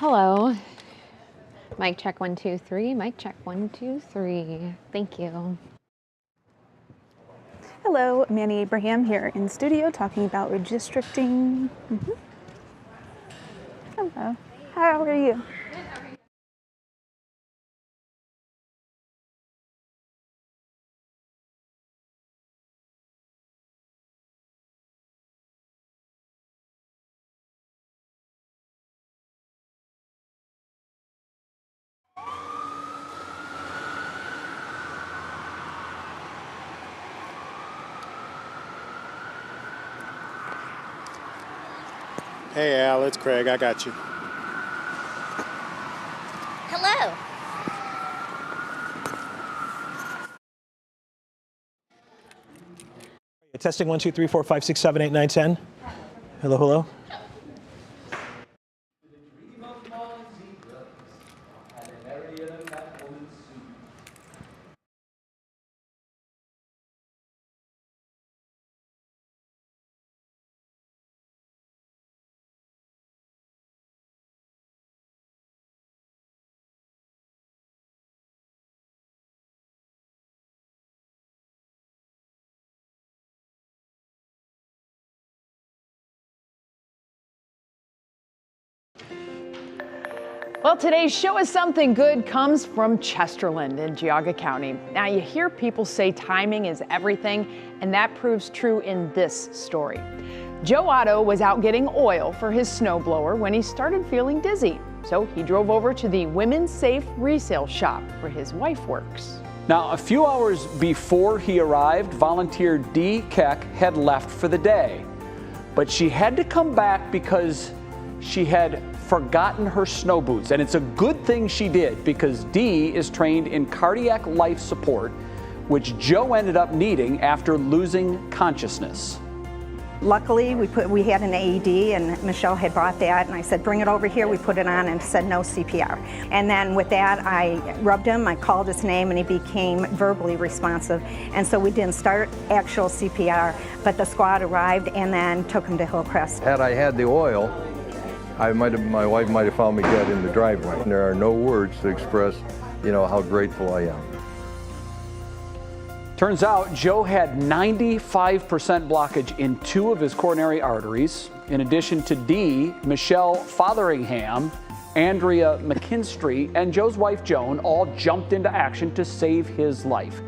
Hello. Mic check 1 2 3. Mic check 1 2 3. Thank you. Hello, Manny Abraham here in studio talking about redistricting. Hello, how are you? Hey Al, it's Craig. I got you. Hello. Testing 1, 2, 3, 4, 5, 6, 7, 8, 9, 10. Hello, hello. Well, today's Show Us Something Good comes from Chesterland in Geauga County. Now, you hear people say timing is everything, and that proves true in this story. Joe Otto was out getting oil for his snowblower when he started feeling dizzy. So he drove over to the Women's Safe resale shop where his wife works. Now, a few hours before he arrived, volunteer Dee Keck had left for the day. But she had to come back because she had forgotten her snow boots. And it's a good thing she did, because Dee is trained in cardiac life support, which Joe ended up needing after losing consciousness. Luckily, we had an AED, and Michelle had brought that, and I said, bring it over here. We put it on and said no CPR. And then with that, I rubbed him, I called his name, and he became verbally responsive. And so we didn't start actual CPR, but the squad arrived and then took him to Hillcrest. Had I had the oil, my wife might have found me dead in the driveway. There are no words to express, how grateful I am. Turns out Joe had 95% blockage in 2 of his coronary arteries. In addition to Dee, Michelle Fotheringham, Andrea McKinstry, and Joe's wife Joan all jumped into action to save his life.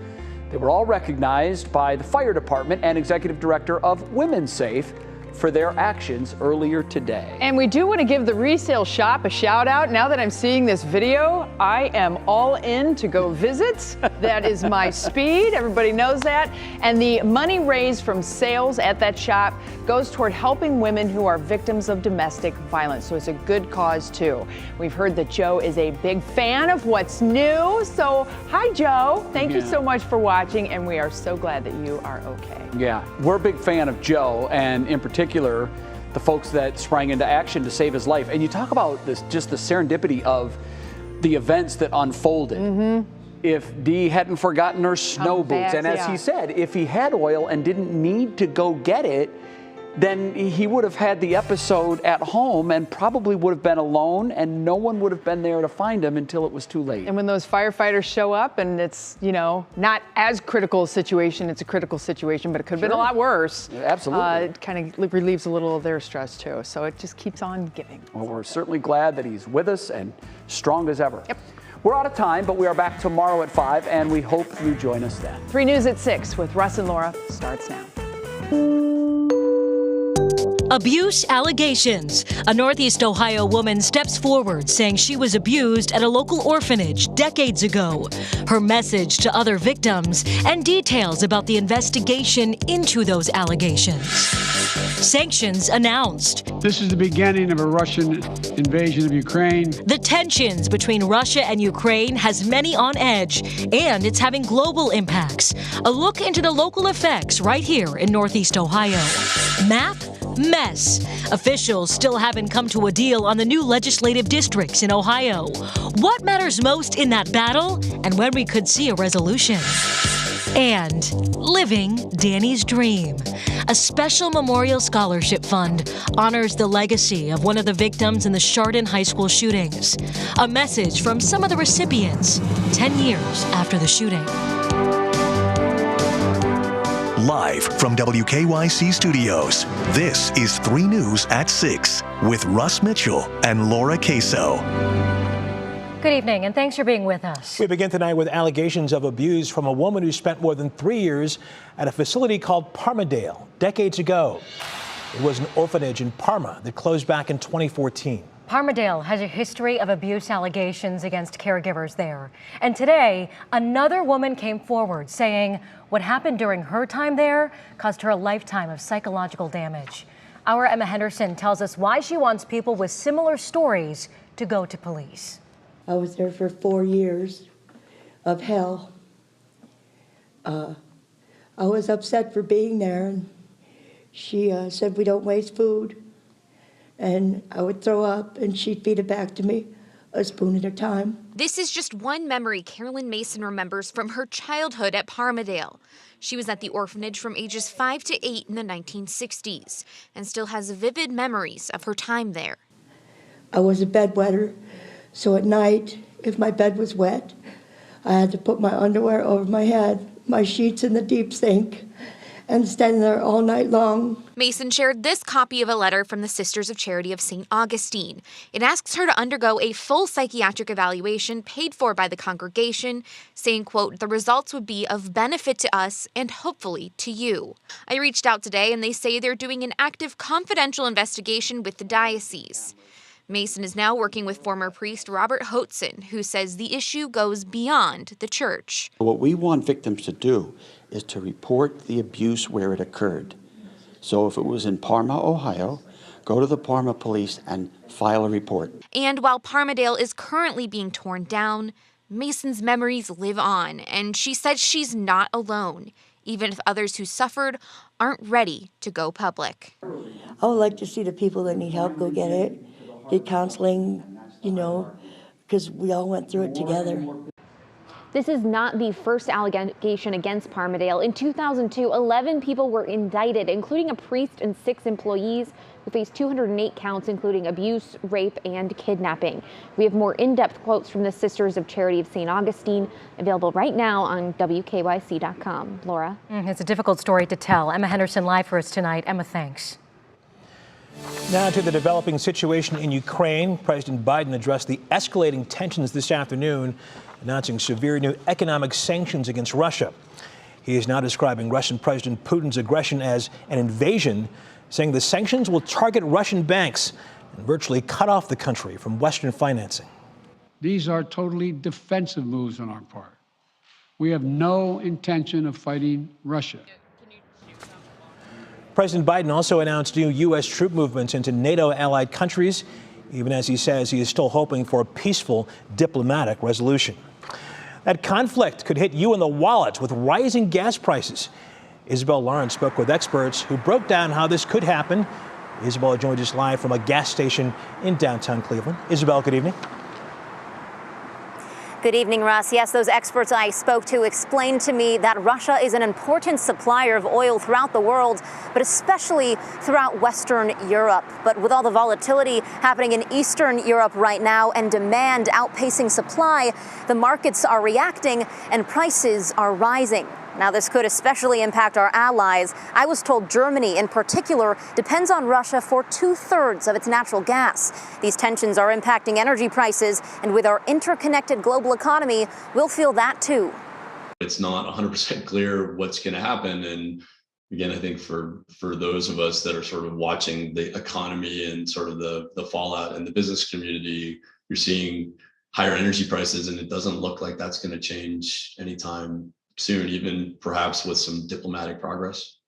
They were all recognized by the fire department and executive director of Women's Safe for their actions earlier today. And we do want to give the resale shop a shout out. Now that I'm seeing this video, I am all in to go visit. That is my speed. Everybody knows that. And the money raised from sales at that shop goes toward helping women who are victims of domestic violence. So it's a good cause too. We've heard that Joe is a big fan of what's new. So hi, Joe. Thank you so much for watching. And we are so glad that you are okay. Yeah, we're a big fan of Joe, and in particular, the folks that sprang into action to save his life. And you talk about this, just the serendipity of the events that unfolded. If Dee hadn't forgotten her snow boots, and as he said, if he had oil and didn't need to go get it, then he would have had the episode at home and probably would have been alone, and no one would have been there to find him until it was too late. And when those firefighters show up and it's, not as critical a situation, it's a critical situation, but it could have been a lot worse. Absolutely. It kind of relieves a little of their stress too. So it just keeps on giving. Well, we're certainly glad that he's with us and strong as ever. Yep. We're out of time, but we are back tomorrow at 5, and we hope you join us then. 3 News at 6 with Russ and Laura starts now. Abuse allegations. A Northeast Ohio woman steps forward saying she was abused at a local orphanage decades ago. Her message to other victims and details about the investigation into those allegations. Sanctions announced. This is the beginning of a Russian invasion of Ukraine. The tensions between Russia and Ukraine has many on edge, and it's having global impacts. A look into the local effects right here in Northeast Ohio. Map mess. Officials still haven't come to a deal on the new legislative districts in Ohio. What matters most in that battle, and when we could see a resolution? And living Danny's dream. A special memorial scholarship fund honors the legacy of one of the victims in the Chardon high school shootings. A message from some of the recipients 10 years after the shooting. Live from WKYC Studios, this is 3 News at 6 with Russ Mitchell and Laura Queso. Good evening, and thanks for being with us. We begin tonight with allegations of abuse from a woman who spent more than 3 years at a facility called Parmadale decades ago. It was an orphanage in Parma that closed back in 2014. Parmadale has a history of abuse allegations against caregivers there. And today, another woman came forward saying what happened during her time there caused her a lifetime of psychological damage. Our Emma Henderson tells us why she wants people with similar stories to go to police. I was there for 4 years of hell. I was upset for being there, and she said we don't waste food. And I would throw up, and she'd feed it back to me, a spoon at a time. This is just one memory Carolyn Mason remembers from her childhood at Parmadale. She was at the orphanage from ages 5 to 8 in the 1960s and still has vivid memories of her time there. I was a bedwetter, so at night, if my bed was wet, I had to put my underwear over my head, my sheets in the deep sink, and stand there all night long. Mason shared this copy of a letter from the Sisters of Charity of St. Augustine. It asks her to undergo a full psychiatric evaluation paid for by the congregation, saying, quote, the results would be of benefit to us and hopefully to you. I reached out today and they say they're doing an active confidential investigation with the diocese. Mason is now working with former priest Robert Hotzen, who says the issue goes beyond the church. What we want victims to do is to report the abuse where it occurred. So if it was in Parma, Ohio, go to the Parma police and file a report. And while Parmadale is currently being torn down, Mason's memories live on, and she says she's not alone, even if others who suffered aren't ready to go public. I would like to see the people that need help go get it, get counseling, because we all went through it together. This is not the first allegation against Parmadale. In 2002, 11 people were indicted, including a priest and 6 employees who faced 208 counts, including abuse, rape, and kidnapping. We have more in-depth quotes from the Sisters of Charity of St. Augustine, available right now on WKYC.com. Laura? It's a difficult story to tell. Emma Henderson live for us tonight. Emma, thanks. Now to the developing situation in Ukraine. President Biden addressed the escalating tensions this afternoon, announcing severe new economic sanctions against Russia. He is now describing Russian President Putin's aggression as an invasion, saying the sanctions will target Russian banks and virtually cut off the country from Western financing. These are totally defensive moves on our part. We have no intention of fighting Russia. President Biden also announced new U.S. troop movements into NATO-allied countries, even as he says he is still hoping for a peaceful diplomatic resolution. That conflict could hit you in the wallet with rising gas prices. Isabel Lawrence spoke with experts who broke down how this could happen. Isabel joined us live from a gas station in downtown Cleveland. Isabel, good evening. Good evening, Russ. Yes, those experts I spoke to explained to me that Russia is an important supplier of oil throughout the world, but especially throughout Western Europe. But with all the volatility happening in Eastern Europe right now and demand outpacing supply, the markets are reacting and prices are rising. Now, this could especially impact our allies. I was told Germany, in particular, depends on Russia for 2/3 of its natural gas. These tensions are impacting energy prices, and with our interconnected global economy, we'll feel that too. It's not 100% clear what's going to happen. And again, I think for those of us that are sort of watching the economy and sort of the fallout in the business community, you're seeing higher energy prices, and it doesn't look like that's going to change anytime soon, even perhaps with some diplomatic progress.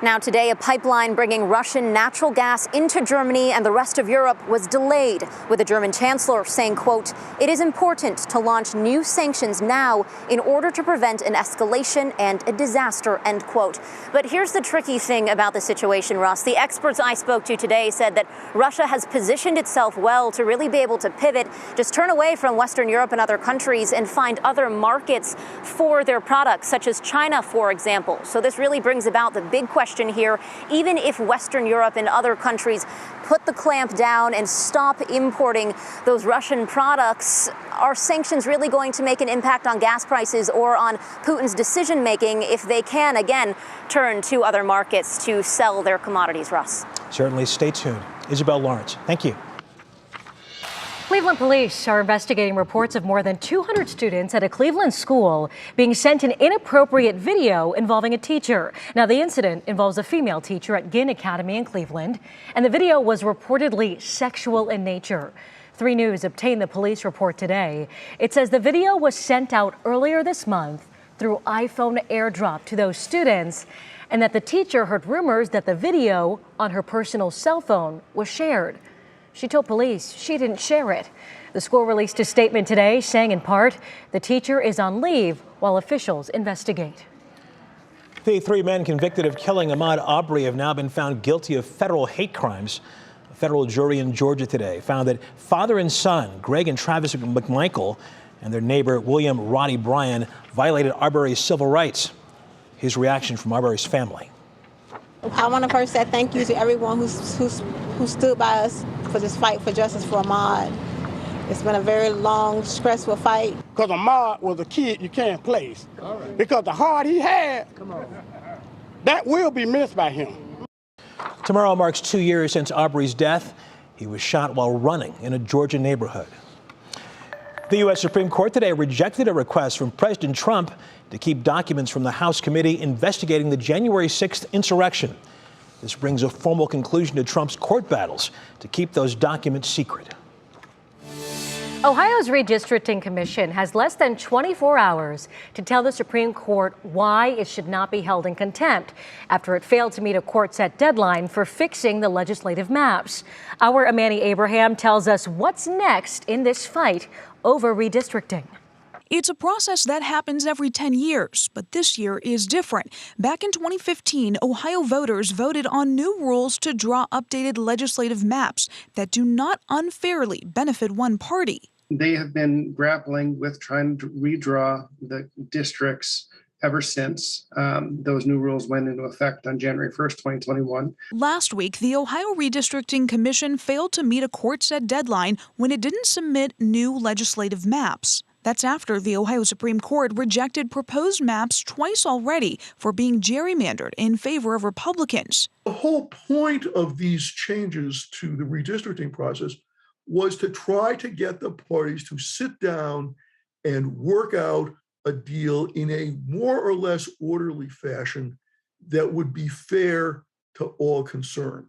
Now today, a pipeline bringing Russian natural gas into Germany and the rest of Europe was delayed, with the German chancellor saying, quote, "It is important to launch new sanctions now in order to prevent an escalation and a disaster," end quote. But here's the tricky thing about the situation, Russ. The experts I spoke to today said that Russia has positioned itself well to really be able to pivot, just turn away from Western Europe and other countries and find other markets for their products, such as China, for example. So this really brings about the big question question here. Even if Western Europe and other countries put the clamp down and stop importing those Russian products, are sanctions really going to make an impact on gas prices or on Putin's decision making if they can, again, turn to other markets to sell their commodities, Russ? Certainly. Stay tuned. Isabel Lawrence, thank you. Cleveland police are investigating reports of more than 200 students at a Cleveland school being sent an inappropriate video involving a teacher. Now, the incident involves a female teacher at Ginn Academy in Cleveland, and the video was reportedly sexual in nature. 3 News obtained the police report today. It says the video was sent out earlier this month through iPhone airdrop to those students, and that the teacher heard rumors that the video on her personal cell phone was shared. She told police she didn't share it. The school released a statement today saying, in part, the teacher is on leave while officials investigate. The 3 men convicted of killing Ahmaud Arbery have now been found guilty of federal hate crimes. A federal jury in Georgia today found that father and son, Greg and Travis McMichael, and their neighbor, William Roddy Bryan, violated Arbery's civil rights. His reaction from Arbery's family. I want to first say thank you to everyone who stood by us for this fight for justice for Ahmaud. It's been a very long, stressful fight. Because Ahmaud was a kid you can't place. Because the heart he had, that will be missed by him. Tomorrow marks 2 years since Arbery's death. He was shot while running in a Georgia neighborhood. The U.S. Supreme Court today rejected a request from President Trump to keep documents from the House committee investigating the January 6th insurrection. This brings a formal conclusion to Trump's court battles to keep those documents secret. Ohio's Redistricting Commission has less than 24 hours to tell the Supreme Court why it should not be held in contempt after it failed to meet a court-set deadline for fixing the legislative maps. Our Amani Abraham tells us what's next in this fight over redistricting. It's a process that happens every 10 years, but this year is different. Back in 2015, Ohio voters voted on new rules to draw updated legislative maps that do not unfairly benefit one party. They have been grappling with trying to redraw the districts ever since those new rules went into effect on January 1st, 2021. Last week, the Ohio Redistricting Commission failed to meet a court-set deadline when it didn't submit new legislative maps. That's after the Ohio Supreme Court rejected proposed maps twice already for being gerrymandered in favor of Republicans. The whole point of these changes to the redistricting process was to try to get the parties to sit down and work out a deal in a more or less orderly fashion that would be fair to all concerned.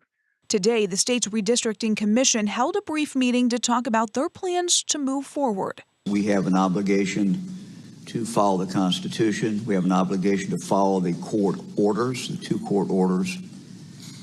Today, the state's Redistricting Commission held a brief meeting to talk about their plans to move forward. We have an obligation to follow the Constitution. We have an obligation to follow the court orders, the 2 court orders.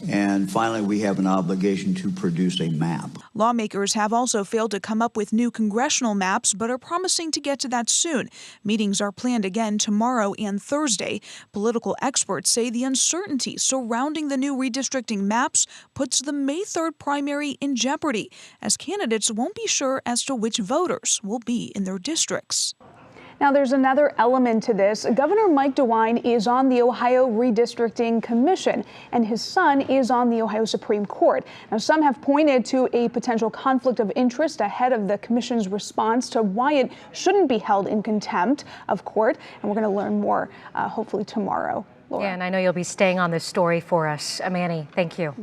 And finally, we have an obligation to produce a map. Lawmakers have also failed to come up with new congressional maps, but are promising to get to that soon. Meetings are planned again tomorrow and Thursday. Political experts say the uncertainty surrounding the new redistricting maps puts the May 3rd primary in jeopardy, as candidates won't be sure as to which voters will be in their districts. Now, there's another element to this. Governor Mike DeWine is on the Ohio Redistricting Commission, and his son is on the Ohio Supreme Court. Now, some have pointed to a potential conflict of interest ahead of the commission's response to why it shouldn't be held in contempt of court, and we're going to learn more hopefully tomorrow. Laura. Yeah, and I know you'll be staying on this story for us. Amani, thank you.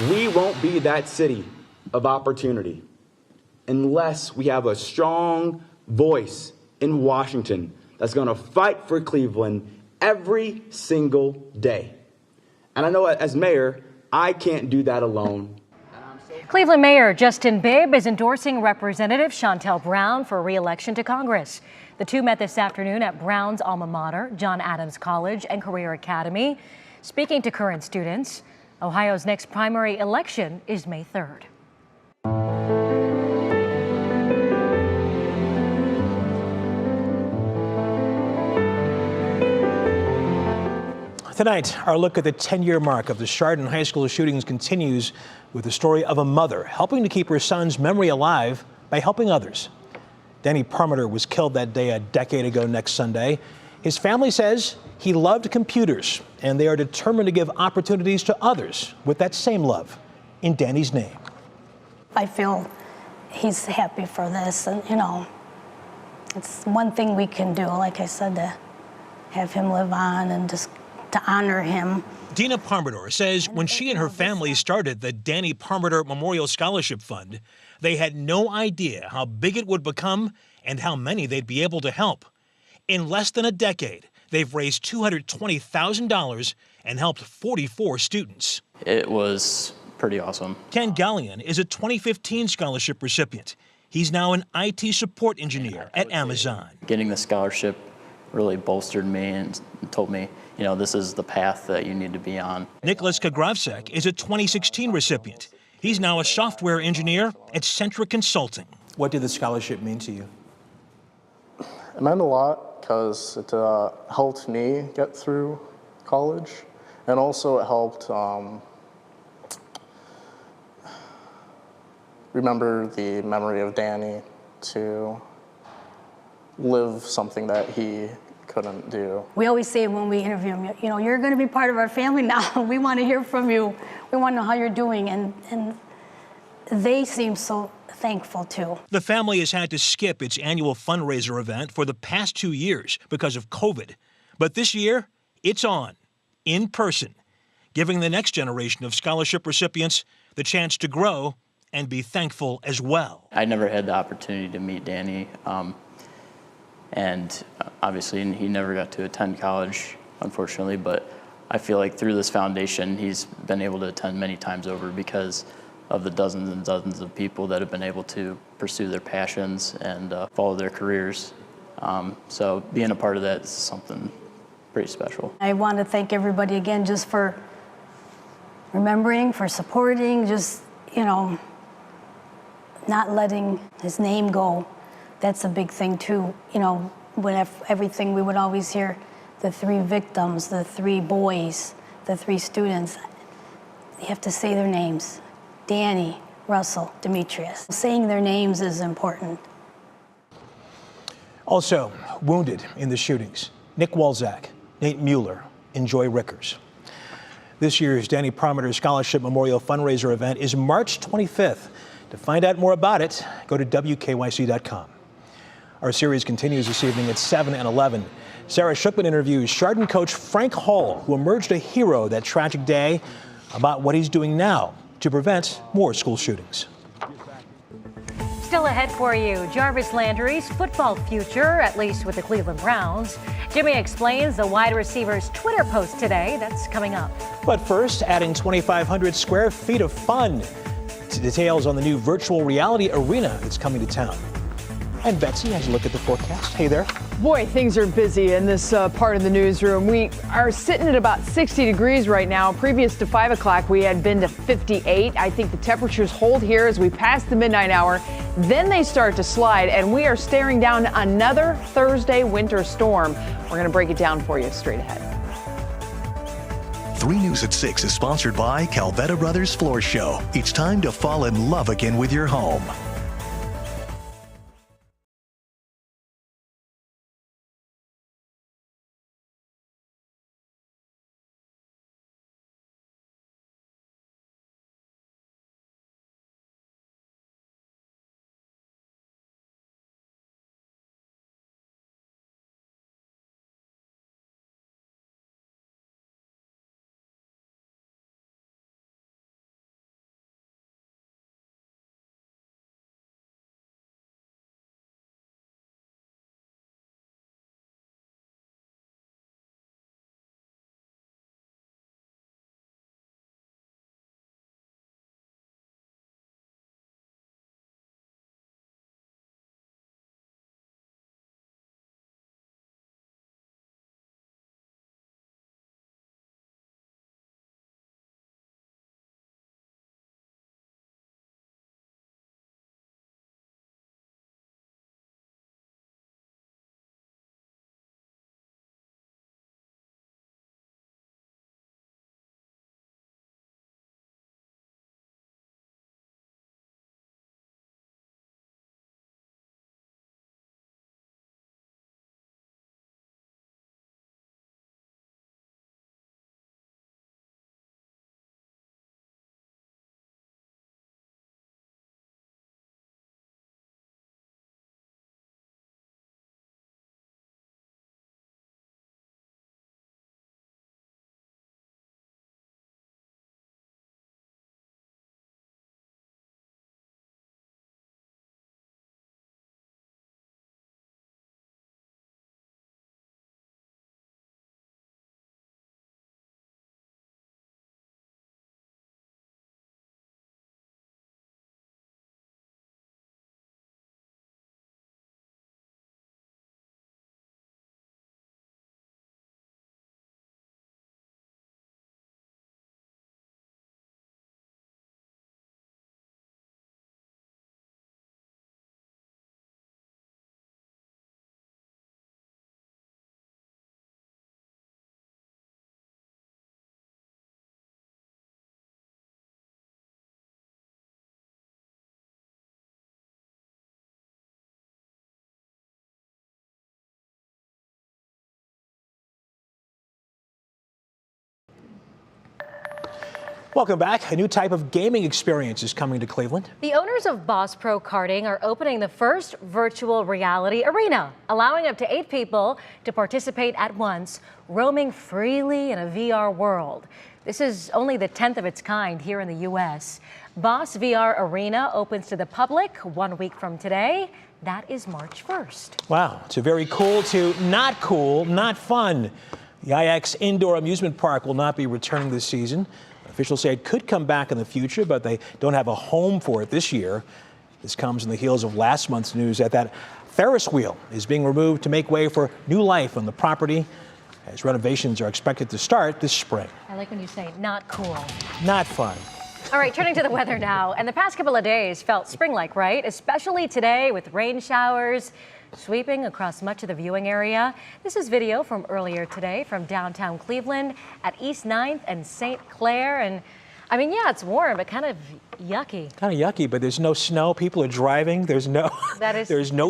We won't be that city of opportunity unless we have a strong voice in Washington that's going to fight for Cleveland every single day. And I know as mayor, I can't do that alone. Cleveland Mayor Justin Bibb is endorsing Representative Shontel Brown for re-election to Congress. The two met this afternoon at Brown's alma mater, John Adams College and Career Academy. Speaking to current students, Ohio's next primary election is May 3rd. Tonight, our look at the 10-year mark of the Chardon High School shootings continues with the story of a mother helping to keep her son's memory alive by helping others. Danny Parmadale was killed that day a decade ago next Sunday. His family says He loved computers, and they are determined to give opportunities to others with that same love in Danny's name. I feel he's happy for this, and it's one thing we can do, like I said, to have him live on and just to honor him. Dina Parmadale says when she and her family started the Danny Parmadale Memorial Scholarship Fund, they had no idea how big it would become and how many they'd be able to help. In less than a decade, they've raised $220,000 and helped 44 students. It was pretty awesome. Ken Gallion is a 2015 scholarship recipient. He's now an IT support engineer at Amazon. Getting the scholarship really bolstered me and told me, this is the path that you need to be on. Nicholas Kagravsek is a 2016 recipient. He's now a software engineer at Centric Consulting. What did the scholarship mean to you? It meant a lot because it helped me get through college, and also it helped remember the memory of Danny, to live something that he couldn't do. We always say when we interview him, you're going to be part of our family now. We want to hear from you. We want to know how you're doing, and they seem so thankful too. The family has had to skip its annual fundraiser event for the past 2 years because of COVID. But this year, it's on, in person, giving the next generation of scholarship recipients the chance to grow and be thankful as well. I never had the opportunity to meet Danny, and obviously he never got to attend college, unfortunately, but I feel like through this foundation, he's been able to attend many times over because of the dozens and dozens of people that have been able to pursue their passions and follow their careers. So being a part of that is something pretty special. I want to thank everybody again just for remembering, for supporting, just, not letting his name go. That's a big thing too. When everything we would always hear, the 3 victims, the 3 boys, the 3 students, you have to say their names. Danny, Russell, Demetrius. Saying their names is important. Also wounded in the shootings, Nick Walzak, Nate Mueller, and Joy Rickers. This year's Danny Parmadale Scholarship Memorial Fundraiser event is March 25th. To find out more about it, go to WKYC.com. Our series continues this evening at 7 and 11. Sarah Shookman interviews Chardon coach Frank Hall, who emerged a hero that tragic day, about what he's doing now to prevent more school shootings. Still ahead for you, Jarvis Landry's football future, at least with the Cleveland Browns. Jimmy explains the wide receiver's Twitter post today. That's coming up. But first, adding 2,500 square feet of fun. Details on the new virtual reality arena that's coming to town. And Betsy has a look at the forecast. Hey there. Boy, things are busy in this part of the newsroom. We are sitting at about 60 degrees right now. Previous to 5 o'clock, we had been to 58. I think the temperatures hold here as we pass the midnight hour. Then they start to slide, and we are staring down another Thursday winter storm. We're going to break it down for you straight ahead. 3 News at 6 is sponsored by Calvetta Brothers Floor Show. It's time to fall in love again with your home. Welcome back. A new type of gaming experience is coming to Cleveland. The owners of Boss Pro Karting are opening the first virtual reality arena, allowing up to 8 people to participate at once, roaming freely in a VR world. This is only the 10th of its kind here in the U.S. Boss VR Arena opens to the public 1 week from today. That is March 1st. Wow, it's a very cool to not cool, not fun. The IX Indoor Amusement Park will not be returning this season. Officials say it could come back in the future, but they don't have a home for it this year. This comes in the heels of last month's news that Ferris wheel is being removed to make way for new life on the property, as renovations are expected to start this spring. I like when you say not cool. Not fun. All right, turning to the weather now. And the past couple of days felt spring-like, right? Especially today with rain showers sweeping across much of the viewing area. This is video from earlier today from downtown Cleveland at East 9th and St. Clair. And I mean, yeah, it's warm, but kind of yucky. Kind of yucky, but there's no snow. People are driving. There's no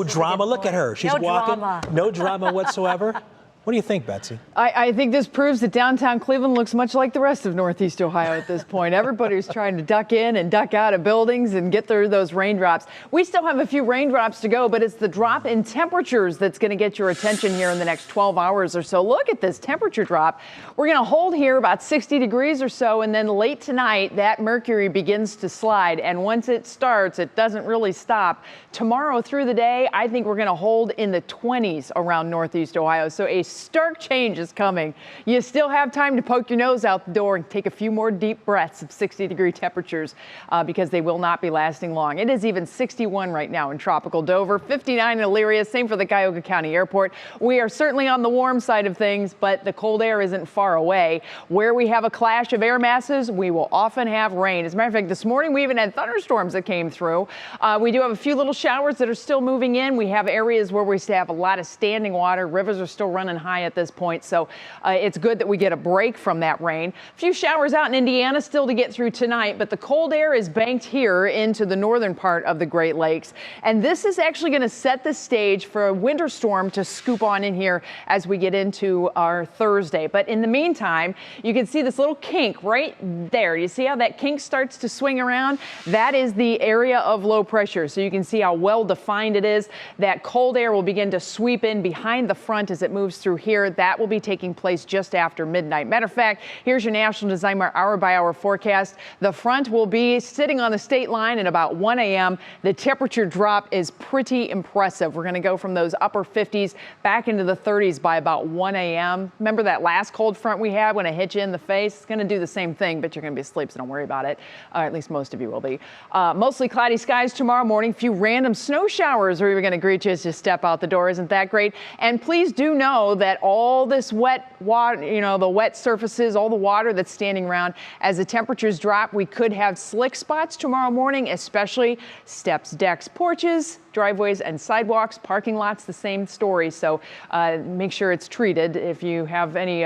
drama. Look at her. She's walking. No drama whatsoever. What do you think, Betsy? I think this proves that downtown Cleveland looks much like the rest of Northeast Ohio at this point. Everybody's trying to duck in and duck out of buildings and get through those raindrops. We still have a few raindrops to go, but it's the drop in temperatures that's going to get your attention here in the next 12 hours or so. Look at this temperature drop. We're going to hold here about 60 degrees or so, and then late tonight, that mercury begins to slide. And once it starts, it doesn't really stop. Tomorrow through the day, I think we're going to hold in the 20s around Northeast Ohio. So a stark change is coming. You still have time to poke your nose out the door and take a few more deep breaths of 60-degree temperatures because they will not be lasting long. It is even 61 right now in tropical Dover, 59 in Elyria, same for the Cuyahoga County Airport. We are certainly on the warm side of things, but the cold air isn't far away. Where we have a clash of air masses, we will often have rain. As a matter of fact, this morning we even had thunderstorms that came through. We do have a few little showers that are still moving in. We have areas where we still have a lot of standing water. Rivers are still running high at this point, so it's good that we get a break from that rain. A few showers out in Indiana still to get through tonight, but the cold air is banked here into the northern part of the Great Lakes, and this is actually going to set the stage for a winter storm to scoop on in here as we get into our Thursday. But in the meantime, you can see this little kink right there. You see how that kink starts to swing around? That is the area of low pressure, so you can see how well defined it is. That cold air will begin to sweep in behind the front as it moves through here. That will be taking place just after midnight. Matter of fact, here's your National Designer hour-by-hour forecast. The front will be sitting on the state line at about 1 a.m. The temperature drop is pretty impressive. We're going to go from those upper 50s back into the 30s by about 1 a.m. Remember that last cold front we had when it hit you in the face? It's going to do the same thing, but you're going to be asleep, so don't worry about it. At least most of you will be. Mostly cloudy skies tomorrow morning. Few random snow showers are even going to greet you as you step out the door. Isn't that great? And please do know that all this wet water, the wet surfaces, all the water that's standing around, as the temperatures drop, we could have slick spots tomorrow morning, especially steps, decks, porches, driveways and sidewalks. Parking lots, the same story. So make sure it's treated if you have any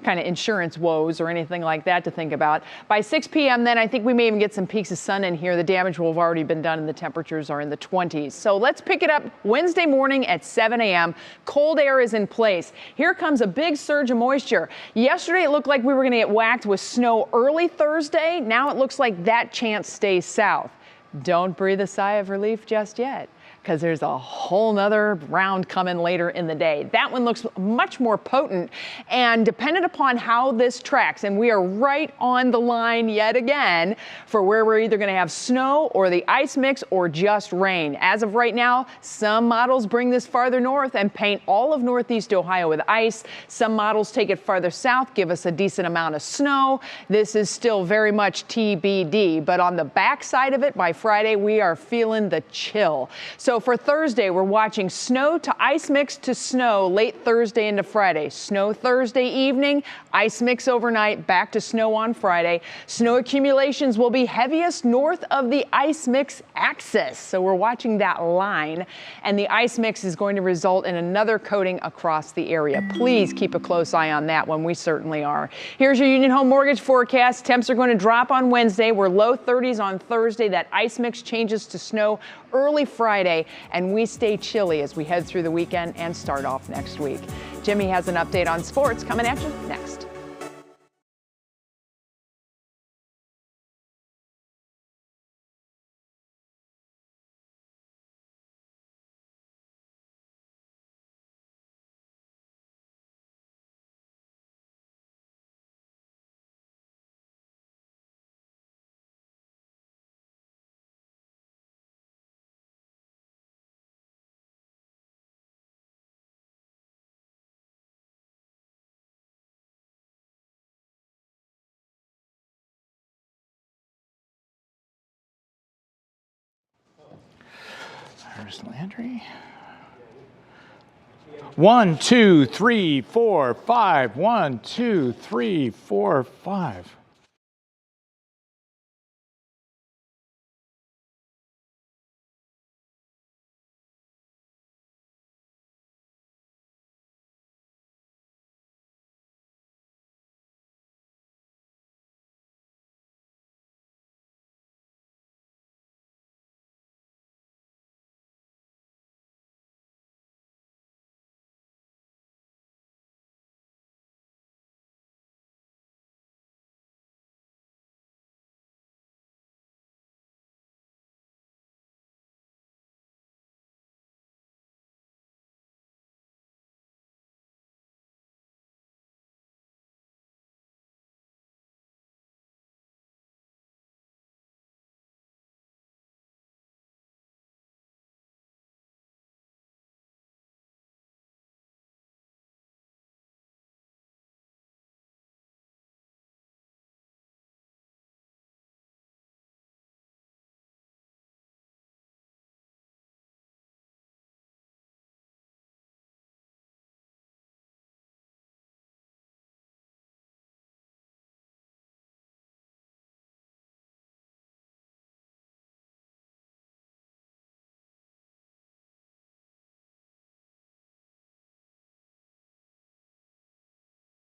kind of insurance woes or anything like that to think about. By 6 p.m. then I think we may even get some peaks of sun in here. The damage will have already been done and the temperatures are in the 20s. So let's pick it up Wednesday morning at 7 a.m. Cold air is in place. Here comes a big surge of moisture. Yesterday it looked like we were going to get whacked with snow early Thursday. Now it looks like that chance stays south. Don't breathe a sigh of relief just yet, because there's a whole nother round coming later in the day. That one looks much more potent, and dependent upon how this tracks, and we are right on the line yet again for where we're either going to have snow or the ice mix or just rain. As of right now, some models bring this farther north and paint all of Northeast Ohio with ice. Some models take it farther south, give us a decent amount of snow. This is still very much TBD, but on the backside of it by Friday, we are feeling the chill. So for Thursday, we're watching snow to ice mix to snow late Thursday into Friday. Snow Thursday evening, ice mix overnight, back to snow on Friday. Snow accumulations will be heaviest north of the ice mix axis. So we're watching that line, and the ice mix is going to result in another coating across the area. Please keep a close eye on that one. We certainly are. Here's your Union Home Mortgage forecast. Temps are going to drop on Wednesday. We're low 30s on Thursday. That ice mix changes to snow early Friday, and we stay chilly as we head through the weekend and start off next week. Jimmy has an update on sports coming at you next. Jarvis Landry. 1, 2, 3, 4, 5. 1, 2, 3, 4, 5.